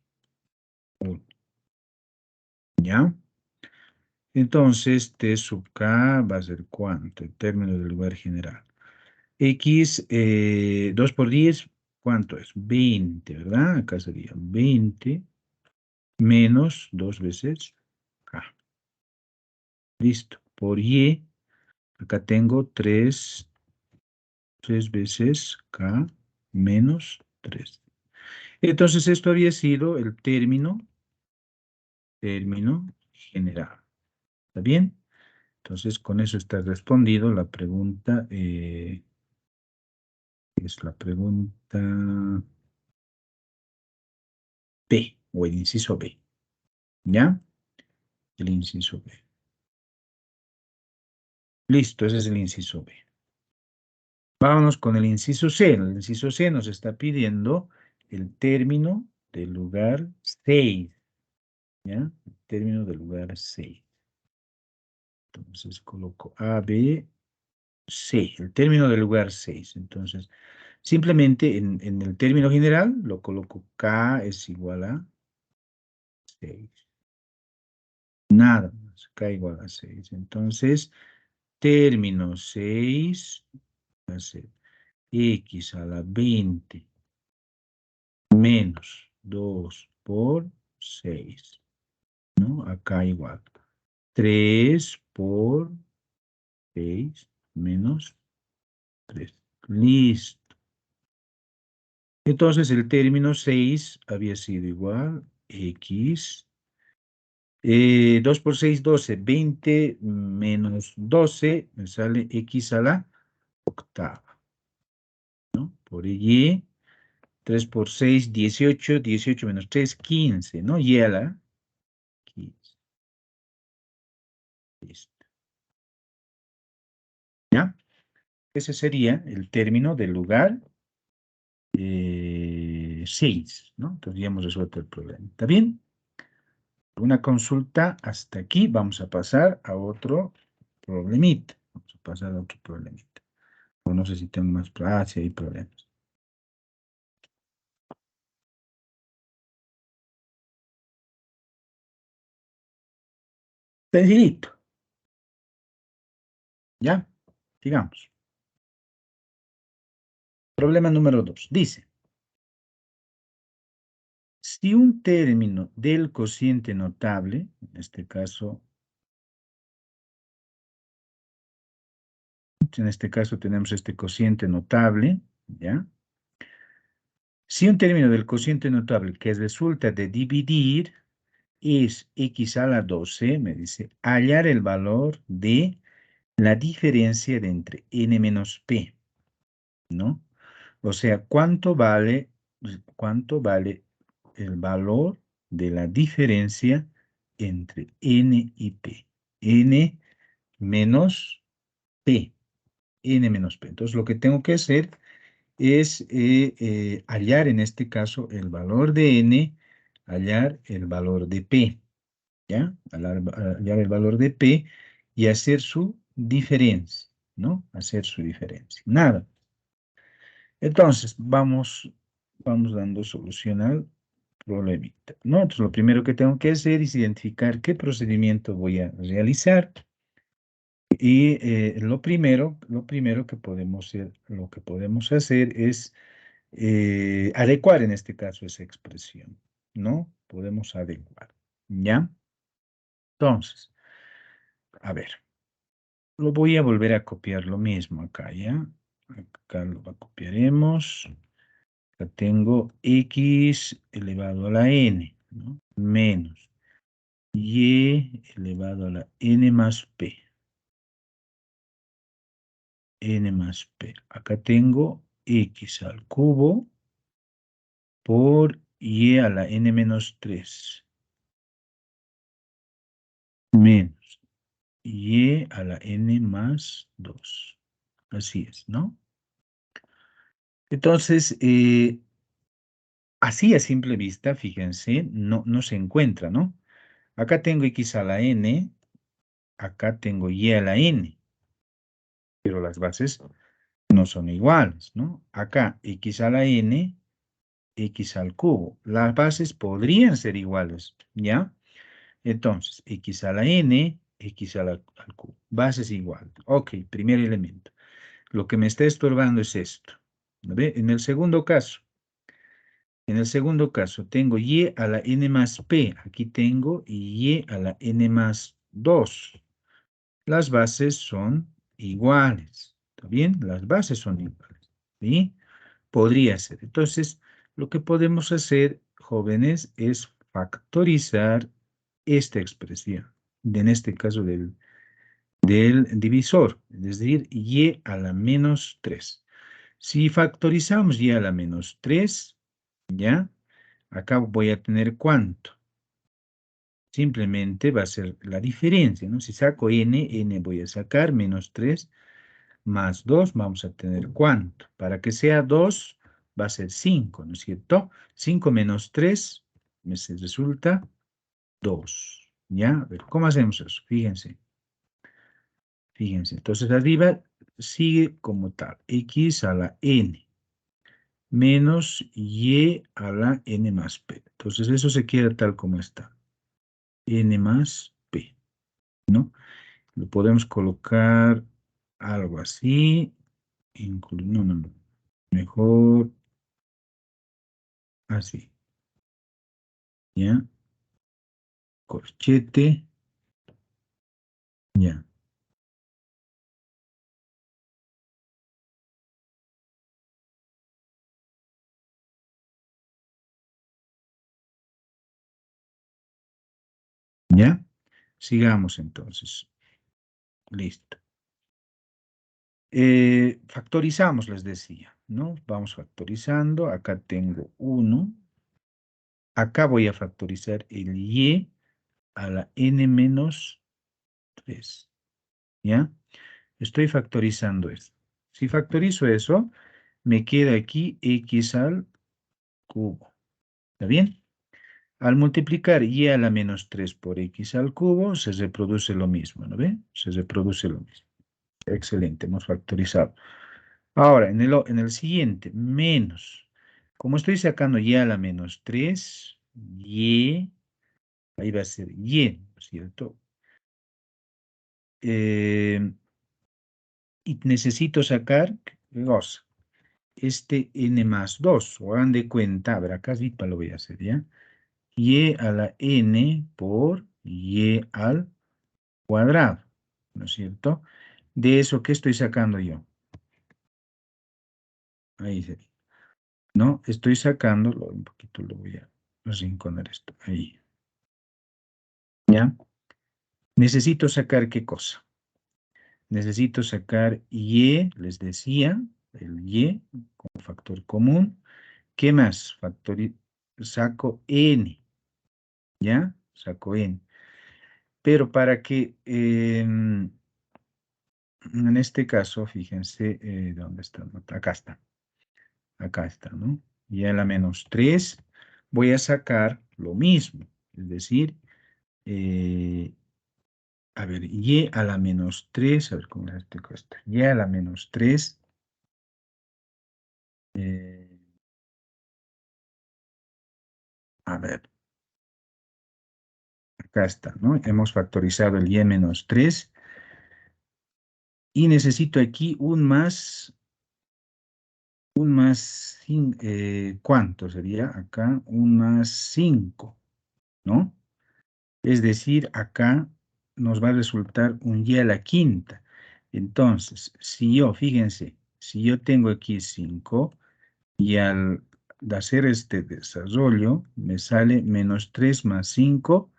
1. ¿Ya? Entonces, T sub K va a ser ¿cuánto? El término del lugar general. X, 2 por 10, ¿cuánto es? 20, ¿verdad? Acá sería 20 menos 2 veces K. Listo. Por Y, acá tengo 3 veces K menos 3. Entonces, esto había sido el término general. ¿Está bien? Entonces, con eso está respondido la pregunta, es la pregunta B, o el inciso B. ¿Ya? El inciso B. Listo, ese es el inciso B. Vámonos con el inciso C. El inciso C nos está pidiendo el término del lugar 6. ¿Ya? El término del lugar 6. Entonces coloco A, B, C. El término del lugar 6. Entonces, Simplemente en el término general lo coloco K es igual a 6. Nada más, K igual a 6. Entonces, término 6 va a ser X a la 20 menos 2 por 6, ¿no? Acá igual. 3 por 6 menos 3. Listo. Entonces el término 6 había sido igual X. 2 por 6, 12. 20 menos 12 me sale X a la octava, ¿no? Por Y. 3 por 6, 18. 18 menos 3, 15, ¿no? Y a la 15. Listo. ¿Ya? Ese sería el término del lugar 6, ¿no? Entonces ya hemos resuelto el problema. ¿Está bien? Una consulta hasta aquí. Vamos a pasar a otro problemita. Vamos a pasar a otro problemita. O no sé si tengo más. Ah, sí hay problemas. Sencillito. ¿Ya? Sigamos. Problema número 2. Dice, si un término del cociente notable, en este caso tenemos este cociente notable, ¿ya? Si un término del cociente notable que resulta de dividir es x a la 12, me dice, hallar el valor de la diferencia de entre n menos p, ¿no? O sea, ¿cuánto vale el valor de la diferencia entre n y p? N menos p. N menos p. Entonces, lo que tengo que hacer es hallar en este caso el valor de n, hallar el valor de p, ¿ya? Hallar el valor de p y hacer su diferencia, ¿no? Hacer su diferencia. Nada. Entonces, vamos dando solución al problemita, ¿no? Entonces, lo primero que tengo que hacer es identificar qué procedimiento voy a realizar. Y lo primero lo que podemos hacer es adecuar en este caso esa expresión, ¿no? Podemos adecuar, ¿ya? Entonces, a ver, lo voy a volver a copiar lo mismo acá, ¿ya? Acá lo copiaremos. Acá tengo x elevado a la n, ¿no? Menos y elevado a la n más p. N más p. Acá tengo x al cubo por y a la n menos 3 menos y a la n más 2. Así es, ¿no? Entonces, así a simple vista, fíjense, no se encuentra, ¿no? Acá tengo x a la n, acá tengo y a la n, pero las bases no son iguales, ¿no? Acá x a la n, x al cubo. Las bases podrían ser iguales, ¿ya? Entonces, x a la n, al cubo. Bases iguales. Ok, primer elemento. Lo que me está estorbando es esto. ¿Ve? En el segundo caso tengo y a la n más p. Aquí tengo y a la n más 2. Las bases son iguales. ¿Está bien? Las bases son iguales. ¿Sí? Podría ser. Entonces, lo que podemos hacer, jóvenes, es factorizar esta expresión, en este caso del divisor, es decir, y a la menos 3. Si factorizamos y a la menos 3, ¿ya? Acá voy a tener ¿cuánto? Simplemente va a ser la diferencia, ¿no? Si saco n voy a sacar menos 3 más 2, vamos a tener ¿cuánto? Para que sea 2, va a ser 5, ¿no es cierto? 5 menos 3 me resulta 2, ¿ya? A ver, ¿cómo hacemos eso? Fíjense. Fíjense, entonces arriba sigue como tal, x a la n. menos y a la n más p. Entonces eso se queda tal como está. N más p, ¿no? Lo podemos colocar algo así. No, no, no. Mejor así. ¿Ya? Corchete. Ya. ¿Ya? Sigamos entonces. Listo. Factorizamos, les decía, ¿no? Vamos factorizando. Acá tengo 1. Acá voy a factorizar el y a la n menos 3. ¿Ya? Estoy factorizando esto. Si factorizo eso, me queda aquí x al cubo. ¿Está bien? Al multiplicar y a la menos 3 por x al cubo, se reproduce lo mismo, ¿no ve? Se reproduce lo mismo. Excelente, hemos factorizado. Ahora, en el siguiente, menos. Como estoy sacando y a la menos 3, y, ahí va a ser y, ¿no es cierto? Y necesito sacar, ¿qué cosa? Este n más 2, o hagan de cuenta, a ver, acá sí lo voy a hacer, ¿ya? Y a la n por y al cuadrado, ¿no es cierto? De eso, ¿qué estoy sacando yo? Ahí se ¿no? Estoy sacando, un poquito lo voy a arrinconar esto, ahí, ¿ya? Necesito sacar ¿qué cosa? Necesito sacar y, les decía, el y como factor común. ¿Qué más? Saco n, ¿ya? Saco n. Pero para que, en este caso, fíjense, ¿dónde está? Acá está, ¿no? Y a la menos 3 voy a sacar lo mismo, es decir, eh, a ver, y a la menos 3, a ver cómo es este cuesta, y a la menos 3, eh, a ver, acá está, ¿no? Hemos factorizado el y menos 3 y necesito aquí ¿cuánto sería acá? Un más 5, ¿no? Es decir, acá nos va a resultar un y a la quinta. Entonces, fíjense, si yo tengo aquí 5 y al hacer este desarrollo me sale menos 3 más 5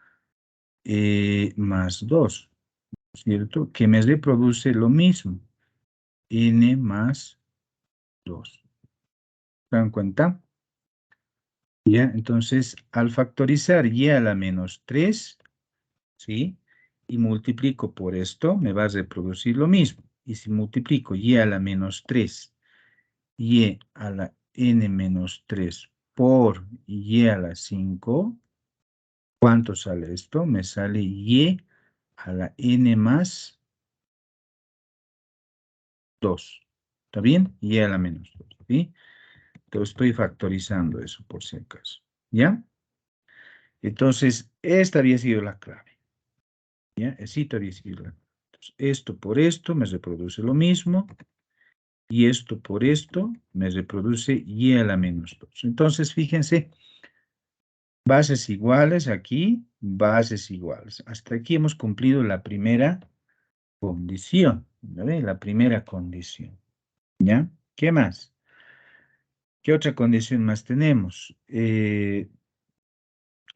más 2, ¿cierto? Que me reproduce lo mismo, n más 2. ¿Se dan cuenta? Ya, entonces, al factorizar y a la menos 3, ¿sí? Y multiplico por esto, me va a reproducir lo mismo. Y si multiplico y a la menos 3, y a la n menos 3 por y a la 5, ¿cuánto sale esto? Me sale y a la n más 2. ¿Está bien? Y a la menos 2, ¿sí? Entonces estoy factorizando eso por si acaso. ¿Ya? Entonces, esta había sido la clave. ¿Ya? Esta había sido la clave. Entonces, esto por esto me reproduce lo mismo. Y esto por esto me reproduce y a la menos 2. Entonces, fíjense, bases iguales aquí, bases iguales. Hasta aquí hemos cumplido la primera condición. ¿Ve? La primera condición. ¿Ya? ¿Qué más? ¿Qué otra condición más tenemos?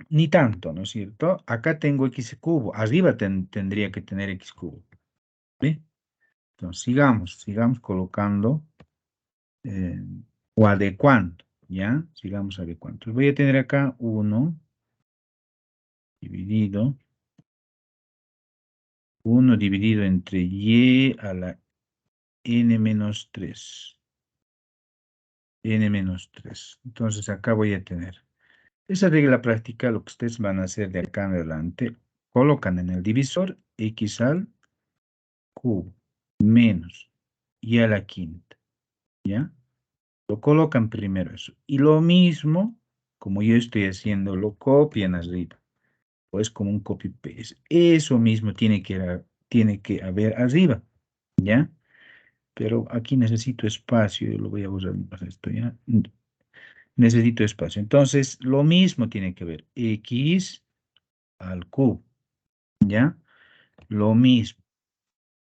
Ni tanto, ¿no es cierto? Acá tengo x cubo. Arriba tendría que tener x cubo. ¿Ve? Entonces, sigamos colocando eh, o adecuando. ¿Ya? Sigamos adecuando. Entonces, voy a tener acá 1 dividido. 1 dividido entre y a la n menos 3. N menos 3. Entonces acá voy a tener. Esa regla práctica, lo que ustedes van a hacer de acá en adelante, colocan en el divisor x al cubo menos y a la quinta. ¿Ya? Lo colocan primero eso. Y lo mismo, como yo estoy haciendo, lo copian arriba. Pues como un copy-paste. Eso mismo tiene que haber arriba, ¿ya? Pero aquí necesito espacio, yo lo voy a usar más esto, ¿ya? Necesito espacio. Entonces, lo mismo tiene que ver x al cubo, ¿ya? Lo mismo.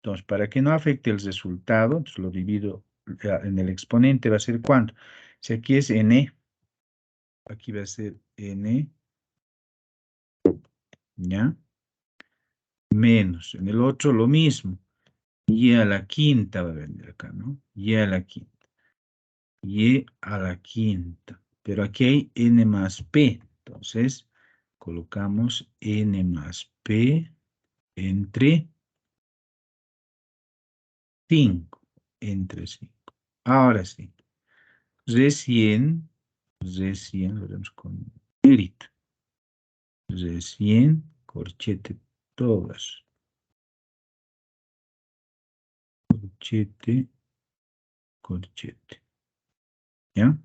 Entonces, para que no afecte el resultado, entonces lo divido en el exponente, va a ser ¿cuánto? Si aquí es n, aquí va a ser n, ¿ya? Menos. En el otro lo mismo. Y a la quinta va a venir acá, ¿no? Y a la quinta. Y a la quinta. Pero aquí hay n más p. Entonces, colocamos n más p entre 5. Entre 5. Ahora sí. Recién, lo haremos con negrita. Recién, corchete, todas. Corchete, corchete. ¿Ya?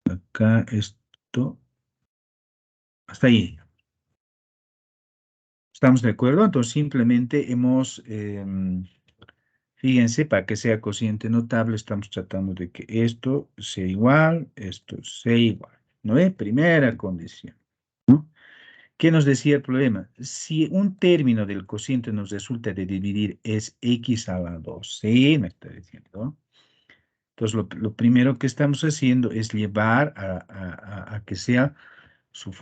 Acá esto, hasta ahí. ¿Estamos de acuerdo? Entonces simplemente fíjense, para que sea cociente notable, estamos tratando de que esto sea igual, esto sea igual. ¿No es? Primera condición. ¿No? ¿Qué nos decía el problema? Si un término del cociente nos resulta de dividir es x a la 2, sí, me está diciendo. Entonces lo primero que estamos haciendo es llevar a que sea su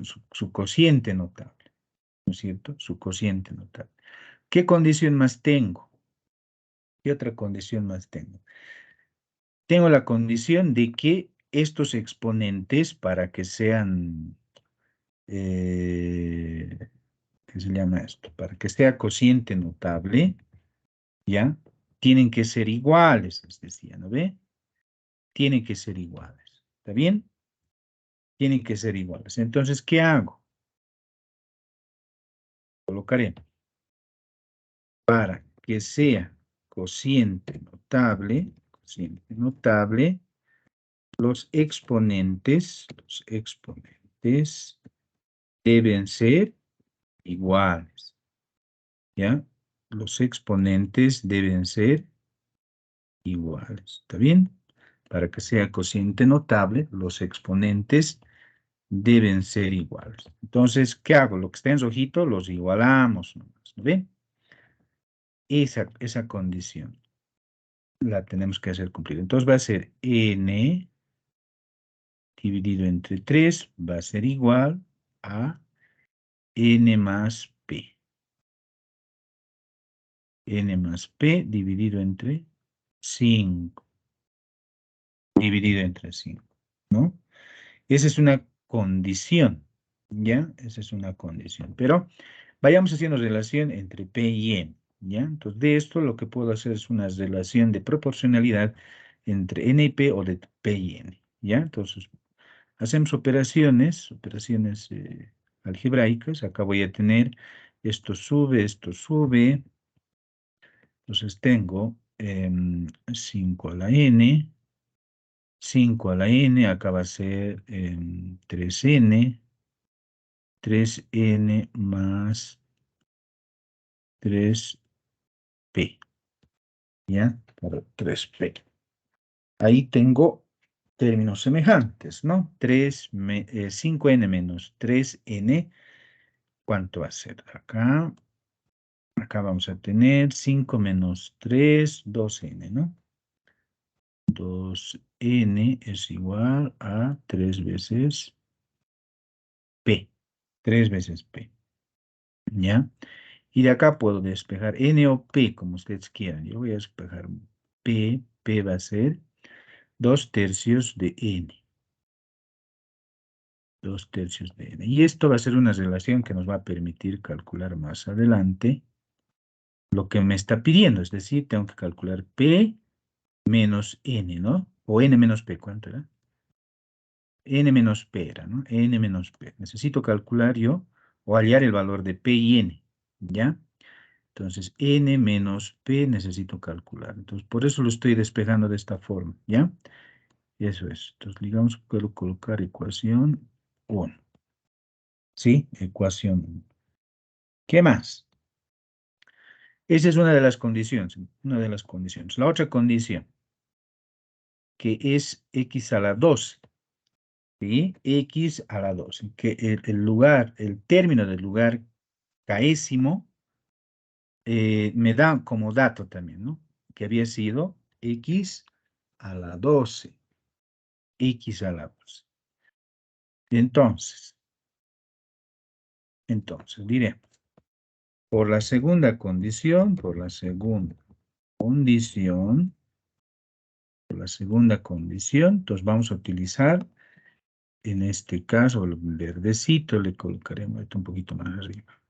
cociente notable, ¿no es cierto? Su cociente notable. ¿Qué condición más tengo? ¿Qué otra condición más tengo? Tengo la condición de que estos exponentes, para que sean, ¿qué se llama esto? Para que sea cociente notable, ¿ya? Tienen que ser iguales, les decía, ¿no ve? Tienen que ser iguales. ¿Está bien? Tienen que ser iguales. Entonces, ¿qué hago? Colocaré para que sea cociente notable, los exponentes deben ser iguales, ¿ya? Los exponentes deben ser iguales, ¿está bien? Para que sea cociente notable, los exponentes deben ser iguales. Entonces, ¿qué hago? Lo que está en rojito los igualamos nomás, ¿no ven? Esa condición la tenemos que hacer cumplir. Entonces va a ser n dividido entre 3 va a ser igual a n más p. N más p dividido entre 5. Dividido entre 5, ¿no? Esa es una condición, ¿ya? Esa es una condición. Pero vayamos haciendo relación entre P y N, ¿ya? Entonces, de esto lo que puedo hacer es una relación de proporcionalidad entre N y P o de P y N, ¿ya? Entonces, hacemos operaciones algebraicas. Acá voy a tener esto sube. Entonces, tengo 5 a la N. 5 a la n, acá va a ser 3n más 3p, ¿ya? Por 3p. Ahí tengo términos semejantes, ¿no? 5n menos 3n, ¿cuánto va a ser? Acá vamos a tener 5 menos 3, 2n, ¿no? 2n es igual a 3 veces p. 3 veces p, ¿ya? Y de acá puedo despejar n o p, como ustedes quieran. Yo voy a despejar p. P va a ser 2 tercios de n. 2 tercios de n. Y esto va a ser una relación que nos va a permitir calcular más adelante lo que me está pidiendo. Es decir, tengo que calcular p menos n, ¿no? O n menos p, ¿cuánto era? N menos p era, ¿no? N menos p. Necesito calcular yo o hallar el valor de p y n, ¿ya? Entonces, n menos p necesito calcular. Entonces, por eso lo estoy despejando de esta forma, ¿ya? Eso es. Entonces, digamos, puedo colocar ecuación 1. ¿Sí? Ecuación 1. ¿Qué más? Esa es una de las condiciones. Una de las condiciones. La otra condición, que es x a la 2. ¿Sí? X a la 2. Que el lugar, el término del lugar késimo me da como dato también, ¿no? Que había sido x a la 12. X a la 12. Entonces, diré, por la segunda condición, por la segunda condición, entonces vamos a utilizar, en este caso, el verdecito, le colocaremos esto un poquito más arriba.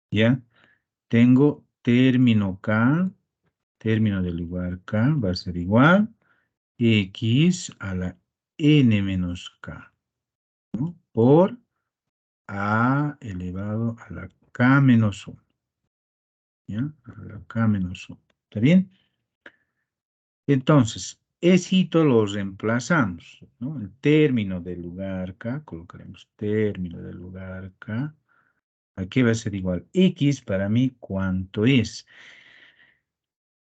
¿Ya? Tengo término K, término del lugar K, va a ser igual X a la N menos K, ¿no? Por A elevado a la K menos 1. ¿Ya? A la K menos 1. ¿Está bien? Entonces, esito lo reemplazamos, ¿no? El término del lugar K, colocaremos término del lugar K. Aquí va a ser igual X para mí, ¿cuánto es?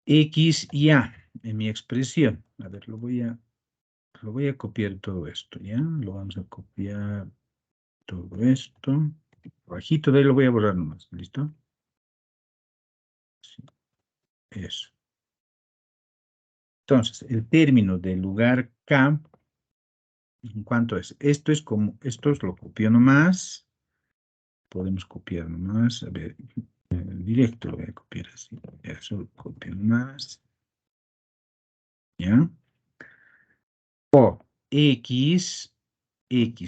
X ya, en mi expresión. A ver, lo voy a copiar todo esto, ¿ya? Lo vamos a copiar todo esto. Bajito de ahí lo voy a borrar nomás, ¿listo? Sí, eso. Entonces, el término del lugar K, ¿cuánto es? Esto es como, esto lo copio nomás. Podemos copiar nomás. A ver, directo lo voy a copiar así. Eso lo copio nomás. ¿Ya? O X,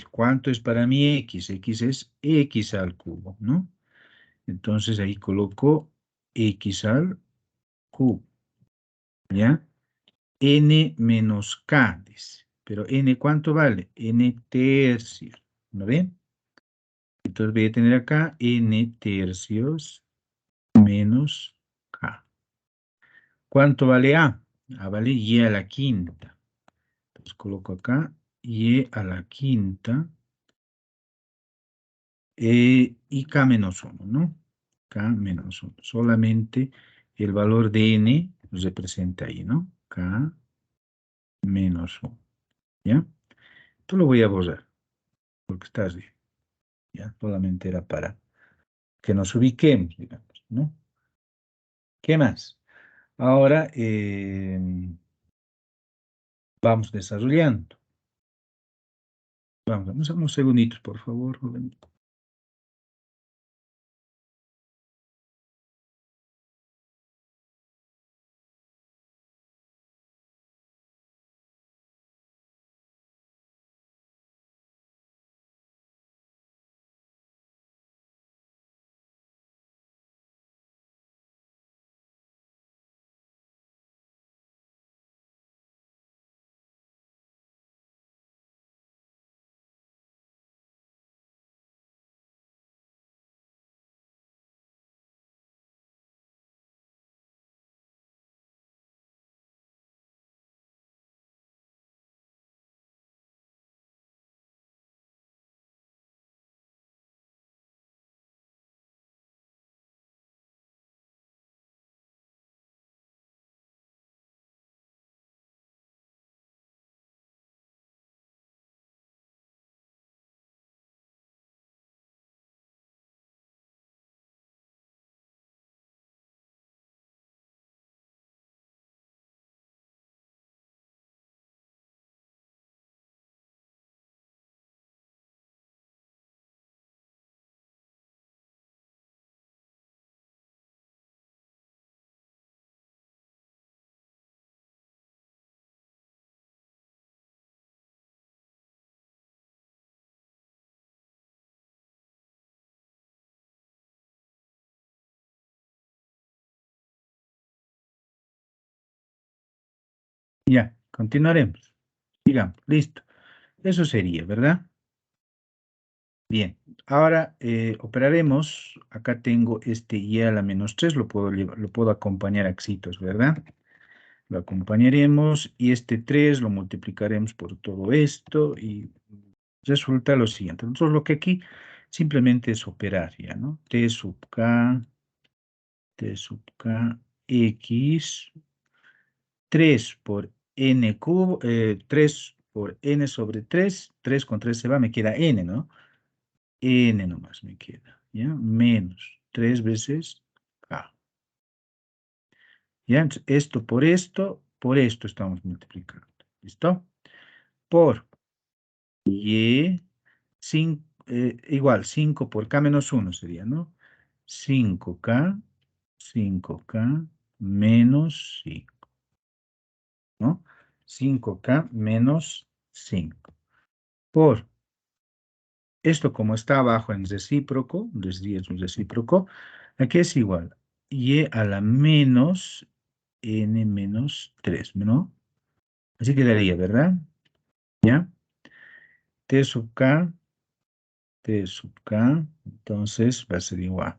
¿cuánto es para mí X? X es X al cubo, ¿no? Entonces ahí coloco X al cubo, ¿ya? N menos K, dice. Pero N, ¿cuánto vale? N tercios, ¿no ven? Entonces voy a tener acá N tercios menos K. ¿Cuánto vale A? A vale Y a la quinta. Entonces coloco acá Y a la quinta y K menos 1, ¿no? K menos 1. Solamente el valor de N nos representa ahí, ¿no? K menos 1. ¿Ya? Esto lo voy a borrar porque está así. ¿Ya? Solamente era para que nos ubiquemos, digamos, ¿no? ¿Qué más? Ahora vamos desarrollando. Vamos unos segunditos, por favor. Ya, continuaremos. Digamos, listo. Eso sería, ¿verdad? Bien. Ahora operaremos. Acá tengo este y a la menos 3. Lo puedo acompañar a exitos, ¿verdad? lo acompañaremos y este 3 lo multiplicaremos por todo esto y resulta lo siguiente. Entonces lo que aquí simplemente es operar ya, ¿no? T sub k x 3 por n cubo, 3 por n sobre 3, 3 con 3 se va, me queda n, ¿no? N nomás me queda, ¿ya? Menos 3 veces k. ¿Ya? Entonces, esto por esto estamos multiplicando. ¿Listo? Por y igual 5 por k menos 1 sería, ¿no? 5k, 5k menos 5, ¿no? 5k menos 5. Por esto como está abajo en recíproco, les di es un recíproco, aquí es igual. Y a la menos n menos 3, ¿no? Así quedaría, ¿verdad? ¿Ya? T sub k, T sub k, entonces va a ser igual.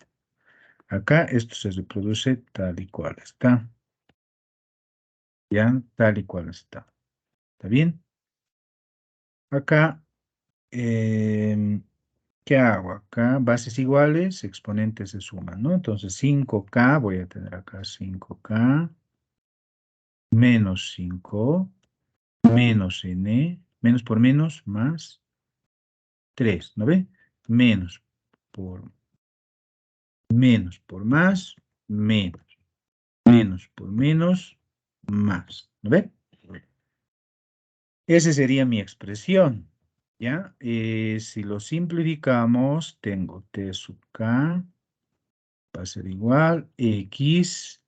Acá esto se reproduce tal y cual está. ¿Ya? Tal y cual está. ¿Está bien? Acá, ¿qué hago? Acá bases iguales, exponentes se suman, ¿no? Entonces 5k, voy a tener acá 5k, menos 5, menos n, menos por menos, más 3, ¿no ve? Menos por más, menos. Menos por menos, más. ¿No ve? Esa sería mi expresión. ¿Ya? Si lo simplificamos, tengo t sub k va a ser igual x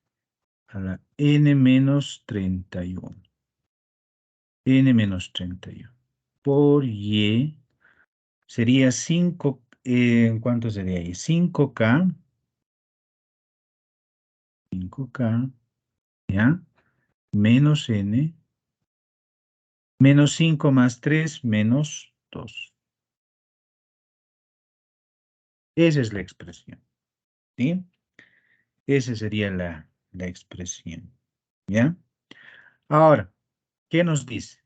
a la n menos 31. N menos 31. Por y sería 5, ¿cuánto sería ahí? 5k, 5k, ¿ya? Menos n, menos 5 más 3, menos 2. Esa es la expresión, ¿sí? Esa sería la expresión, ¿ya? Ahora, ¿qué nos dice?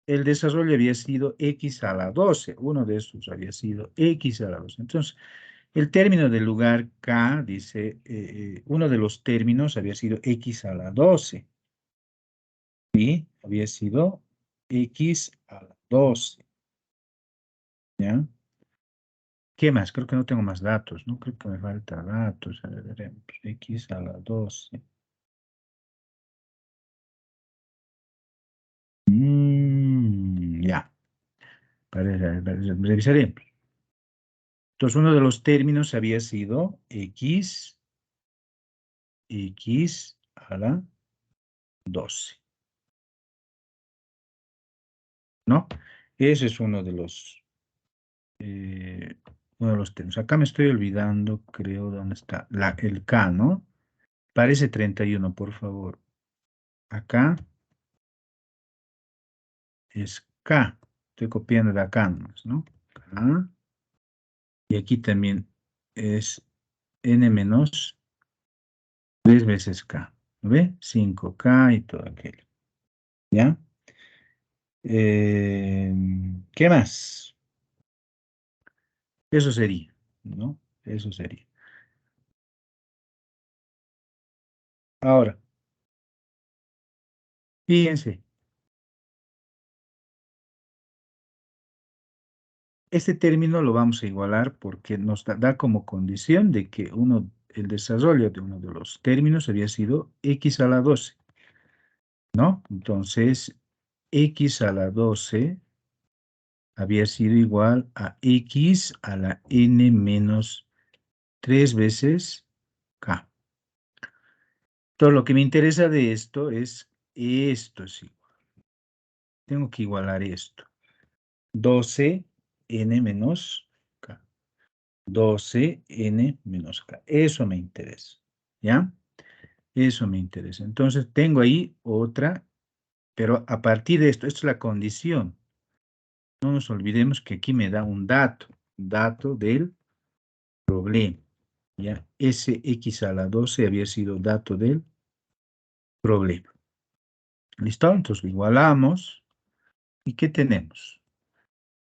El desarrollo había sido x a la 12, uno de estos había sido x a la 12. Entonces, el término del lugar K dice, uno de los términos había sido x a la 12, ¿sí? Había sido x a la 12, ¿ya? ¿Qué más? Creo que no tengo más datos, ¿no? Creo que me falta datos, a ver, veremos. X a la 12. Ya, revisaremos. Entonces, uno de los términos había sido x a la 12, ¿no? Ese es uno de los términos. Acá me estoy olvidando, creo, dónde está el k, ¿no? Parece 31, por favor. Acá es k. Estoy copiando de acá nomás, ¿no? K. Y aquí también es n menos 3 veces k. ¿Lo ve? 5k y todo aquello. ¿Ya? ¿Qué más? Eso sería, ¿no? Eso sería. Ahora, fíjense, este término lo vamos a igualar porque nos da como condición de que el desarrollo de uno de los términos había sido x a la 12, ¿no? Entonces, x a la 12 había sido igual a x a la n menos 3 veces k. Todo lo que me interesa de esto es esto, sí. Tengo que igualar esto. 12n menos k. 12n menos k. Eso me interesa. ¿Ya? Eso me interesa. Entonces tengo ahí otra, pero a partir de esto es la condición. No nos olvidemos que aquí me da un dato del problema. ¿Ya? Ese x a la 12 había sido dato del problema. ¿Listo? Entonces lo igualamos. ¿Y qué tenemos?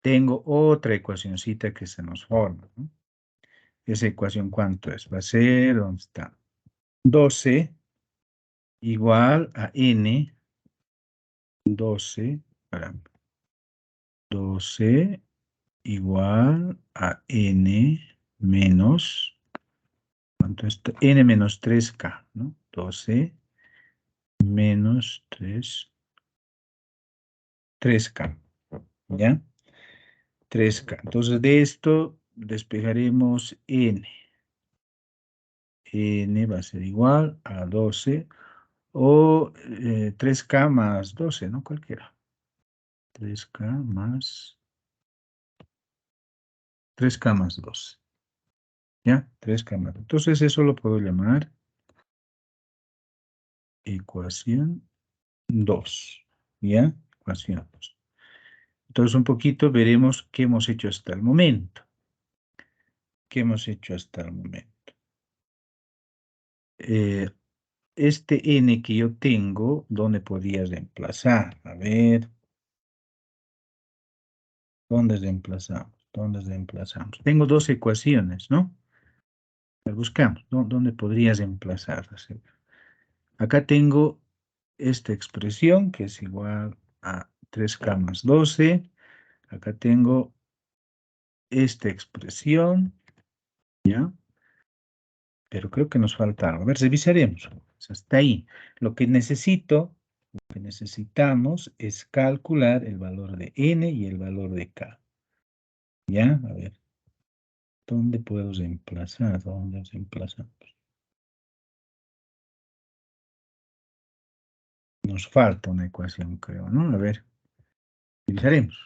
Tengo otra ecuacioncita que se nos forma, ¿no? Esa ecuación, ¿cuánto es? Va a ser, ¿dónde está? 12 igual a n, 12, para 12 igual a n menos, ¿cuánto está? N menos 3k, ¿no? 12 menos 3k, ¿ya? 3k. Entonces de esto despejaremos n. N va a ser igual a 12 o 3k más 12, ¿no? Cualquiera. 3k más 3k más 12. ¿Ya? 3k más. Entonces eso lo puedo llamar ecuación 2. ¿Ya? Ecuación 2. Entonces un poquito veremos qué hemos hecho hasta el momento. ¿Qué hemos hecho hasta el momento? Este n que yo tengo, ¿dónde podría reemplazar? A ver, ¿dónde reemplazamos? ¿Dónde reemplazamos? Tengo dos ecuaciones, ¿no? Las buscamos. ¿Dónde podría reemplazarlas? Acá tengo esta expresión que es igual a 3k más 12. Acá tengo esta expresión, ¿ya? Pero creo que nos falta algo. A ver, revisaremos. Pues hasta ahí. Lo que necesitamos es calcular el valor de n y el valor de k. ¿Ya? A ver. ¿Dónde puedo reemplazar? ¿Dónde reemplazamos? Nos falta una ecuación, creo, ¿no? A ver, revisaremos.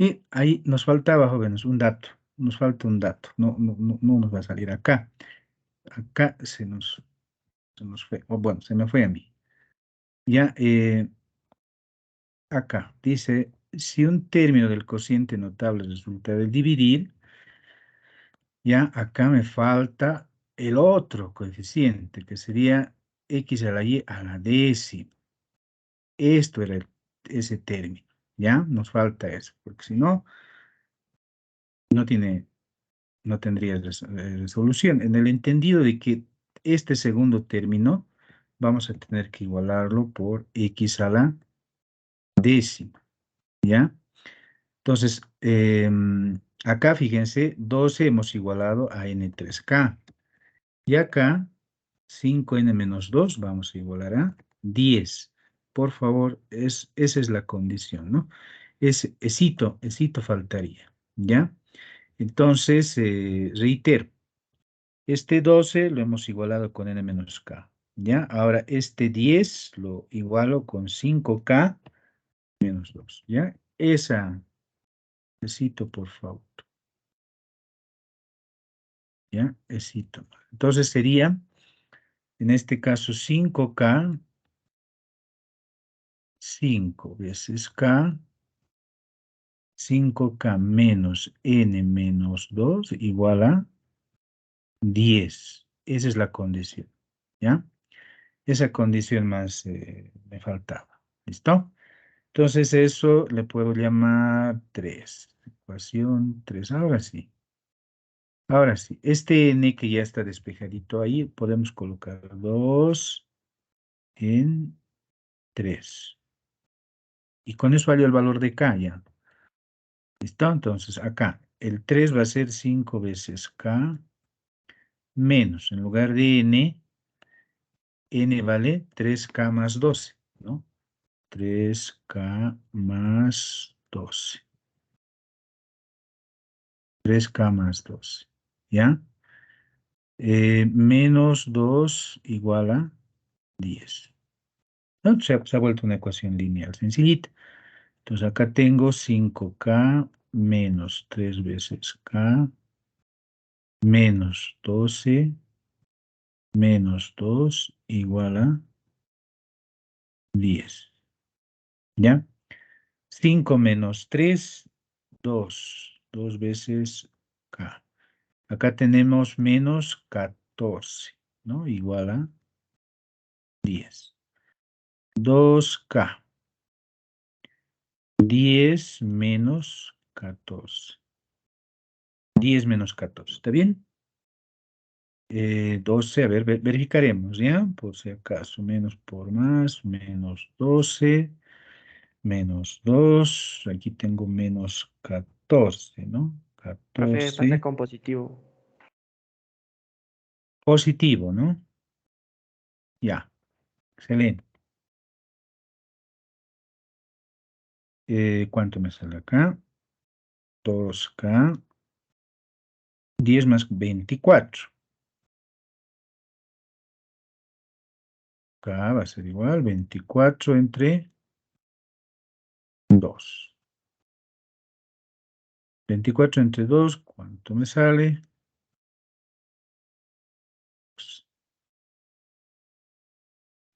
Y ahí nos faltaba, jóvenes, un dato. Nos falta un dato. No nos va a salir acá. Acá se nos fue. O bueno, se me fue a mí. Ya, acá dice, si un término del cociente notable resulta de dividir, ya acá me falta el otro coeficiente, que sería x a la y a la décima. Esto era ese término, ¿ya? Nos falta eso, porque si no, no tiene, no tendría resolución. En el entendido de que este segundo término vamos a tener que igualarlo por x a la décima, ¿ya? Entonces, acá fíjense, 12 hemos igualado a n3k. Y acá, 5n menos 2 vamos a igualar a 10. Por favor, esa es la condición, ¿no? Esito faltaría, ¿ya? Entonces, reitero, este 12 lo hemos igualado con n menos k, ¿ya? Ahora, este 10 lo igualo con 5k menos 2, ¿ya? Esa, esito, por favor, ¿ya? Esito. Entonces sería, en este caso, 5k, 5 veces k, 5k menos n menos 2 igual a 10. Esa es la condición. ¿ya? Esa condición más me faltaba. ¿Listo? Entonces eso le puedo llamar 3. Ecuación 3. Ahora sí. Ahora sí. Este n que ya está despejadito ahí, podemos colocar 2 en 3. Y con eso salió el valor de k ya. ¿Listo? Entonces acá el 3 va a ser 5 veces k menos, en lugar de n vale 3k más 12, ¿no? 3k más 12. 3k más 12. ¿Ya? Menos 2 igual a 10. ¿No? Se ha vuelto una ecuación lineal sencillita. Entonces acá tengo 5k menos 3 veces k menos 12 menos 2 igual a 10. ¿Ya? 5 menos 3, 2. 2 veces k. Acá tenemos menos 14, ¿no? Igual a 10. 2k. 10 menos 14. 10 menos 14. ¿Está bien? 12, a ver, verificaremos, ¿ya? Por si acaso, menos por más, menos 12, menos 2, aquí tengo menos 14, ¿no? Profe, pasa 14, con positivo. positivo, ¿no? Ya, excelente. ¿Cuánto me sale acá? 2k, 10 más 24. Acá va a ser igual, 24 entre 2. 24 entre 2, ¿cuánto me sale? Pues,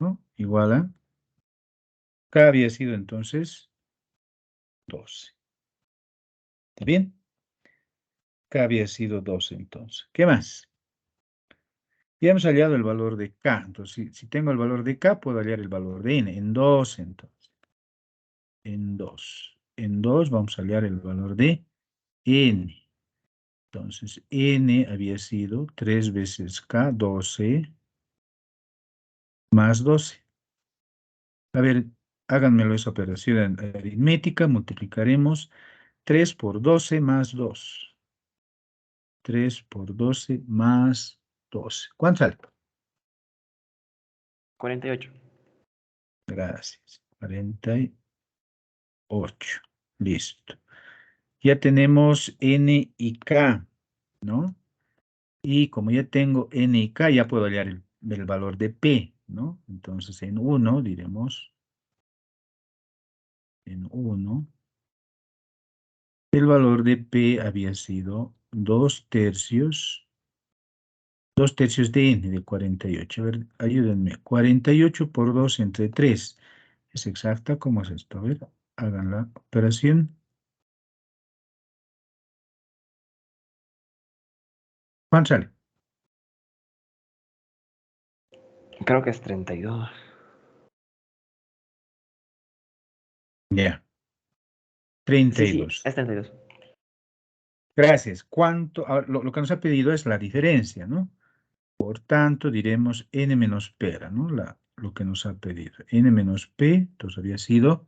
¿no? Igual a, K había sido entonces 12. ¿Está bien? K había sido 12 entonces. ¿Qué más? Ya hemos hallado el valor de K. Entonces, si tengo el valor de K, puedo hallar el valor de N. En 2, entonces. En 2. En 2 vamos a hallar el valor de N. Entonces, N había sido 3 veces K, 12, más 12. A ver, háganmelo esa operación aritmética. Multiplicaremos 3 por 12 más 2. 3 por 12 más 12. ¿Cuánto sale? 48. Gracias. 48. Listo. Ya tenemos N y K, ¿no? Y como ya tengo N y K, ya puedo hallar el valor de P, ¿no? Entonces en 1 diremos, en 1, el valor de P había sido 2 tercios de N de 48. A ver, ayúdenme. 48 por 2 entre 3. ¿Es exacta? ¿Cómo es esto? A ver, hagan la operación. ¿Cuánto sale? Creo que es 32. Ya, Sí, sí, 32. es 32. Gracias. ¿Cuánto? Ahora, lo que nos ha pedido es la diferencia, ¿no? Por tanto, diremos n menos p, ¿no? Lo que nos ha pedido. N menos p, entonces había sido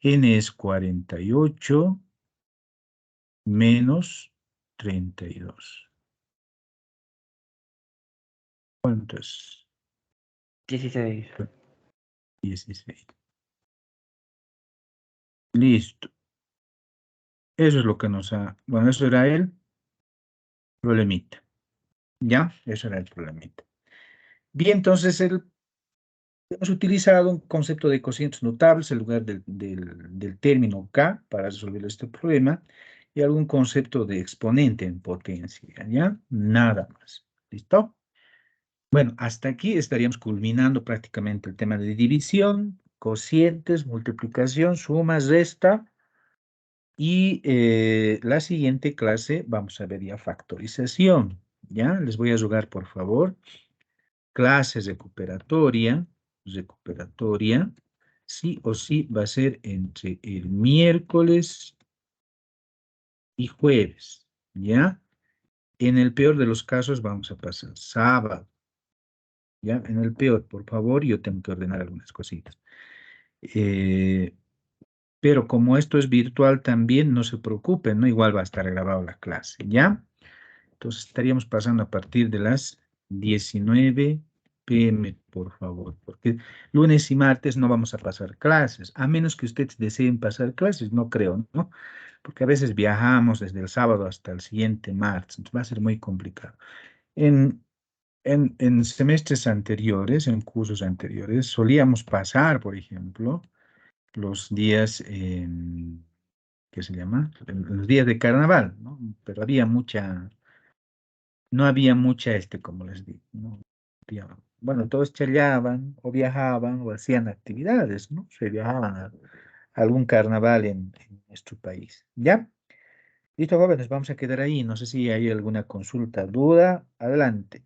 n es 48 menos 32. ¿Cuánto es? 16. 16. Listo. Eso es lo que nos ha... Bueno, eso era el problemita. ¿Ya? Eso era el problemita. Bien, entonces hemos utilizado un concepto de cocientes notables en lugar del término K para resolver este problema y algún concepto de exponente en potencia, ¿ya? Nada más. ¿Listo? Bueno, hasta aquí estaríamos culminando prácticamente el tema de división, cocientes, multiplicación, suma, resta y la siguiente clase vamos a ver ya factorización, ¿ya? Les voy a rogar, por favor, clase recuperatoria, sí o sí va a ser entre el miércoles y jueves, ¿ya? En el peor de los casos vamos a pasar sábado, ¿ya? En el peor, por favor, yo tengo que ordenar algunas cositas. Eh, pero como esto es virtual también, no se preocupen, ¿no? Igual va a estar grabado la clase, ¿ya? Entonces estaríamos pasando a partir de las 19 p.m., por favor, porque lunes y martes no vamos a pasar clases, a menos que ustedes deseen pasar clases, no creo, ¿no? Porque a veces viajamos desde el sábado hasta el siguiente martes, entonces va a ser muy complicado. En, en semestres anteriores, en cursos anteriores, solíamos pasar, por ejemplo, los días, ¿qué se llama? Los días de carnaval, ¿no? Pero no había mucha, como les digo, ¿no? Bueno, todos challaban o viajaban o hacían actividades, ¿no? Se viajaban a algún carnaval en nuestro país. ¿Ya? Listo, jóvenes, vamos a quedar ahí. No sé si hay alguna consulta, duda. Adelante.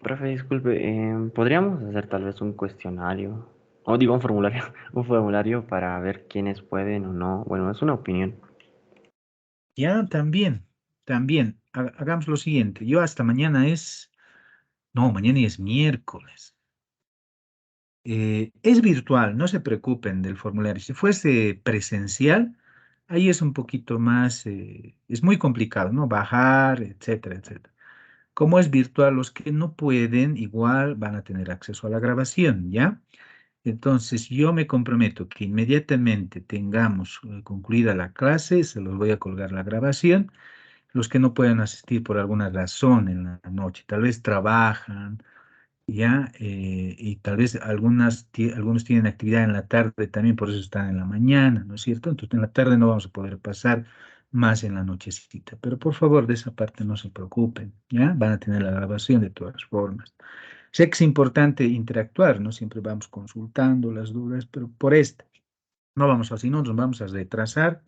Profe, disculpe, ¿podríamos hacer tal vez un cuestionario? O digo, un formulario, un formulario para ver quiénes pueden o no. Bueno, es una opinión. Ya, también. Hagamos lo siguiente. Yo hasta mañana no, mañana es miércoles. Es virtual, no se preocupen del formulario. Si fuese presencial, ahí es un poquito más, es muy complicado, ¿no? Bajar, etcétera, etcétera. Como es virtual, los que no pueden, igual van a tener acceso a la grabación, ¿ya? Entonces, yo me comprometo que inmediatamente tengamos concluida la clase, se los voy a colgar la grabación. Los que no pueden asistir por alguna razón en la noche, tal vez trabajan, ¿ya? Y tal vez algunos tienen actividad en la tarde también, por eso están en la mañana, ¿no es cierto? Entonces en la tarde no vamos a poder pasar más en la nochecita, pero por favor de esa parte no se preocupen, ¿ya? Van a tener la grabación de todas formas. Sé que es importante interactuar, ¿no? Siempre vamos consultando las dudas, pero por esta, no vamos así, no nos vamos a retrasar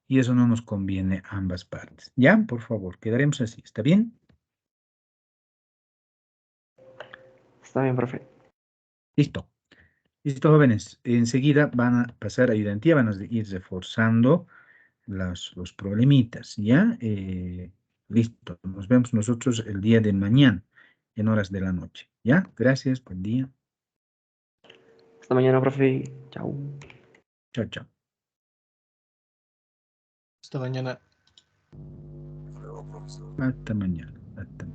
y eso no nos conviene a ambas partes, ¿ya? Por favor, quedaremos así, ¿está bien? Está bien, profe. Listo. Listo, jóvenes. Enseguida van a pasar a ayudantía, van a ir reforzando los problemitas, ¿ya? Listo. Nos vemos nosotros el día de mañana, en horas de la noche, ¿ya? Gracias, buen día. Hasta mañana, profe. Chao. Chao, chao. Hasta mañana. Hasta mañana. Hasta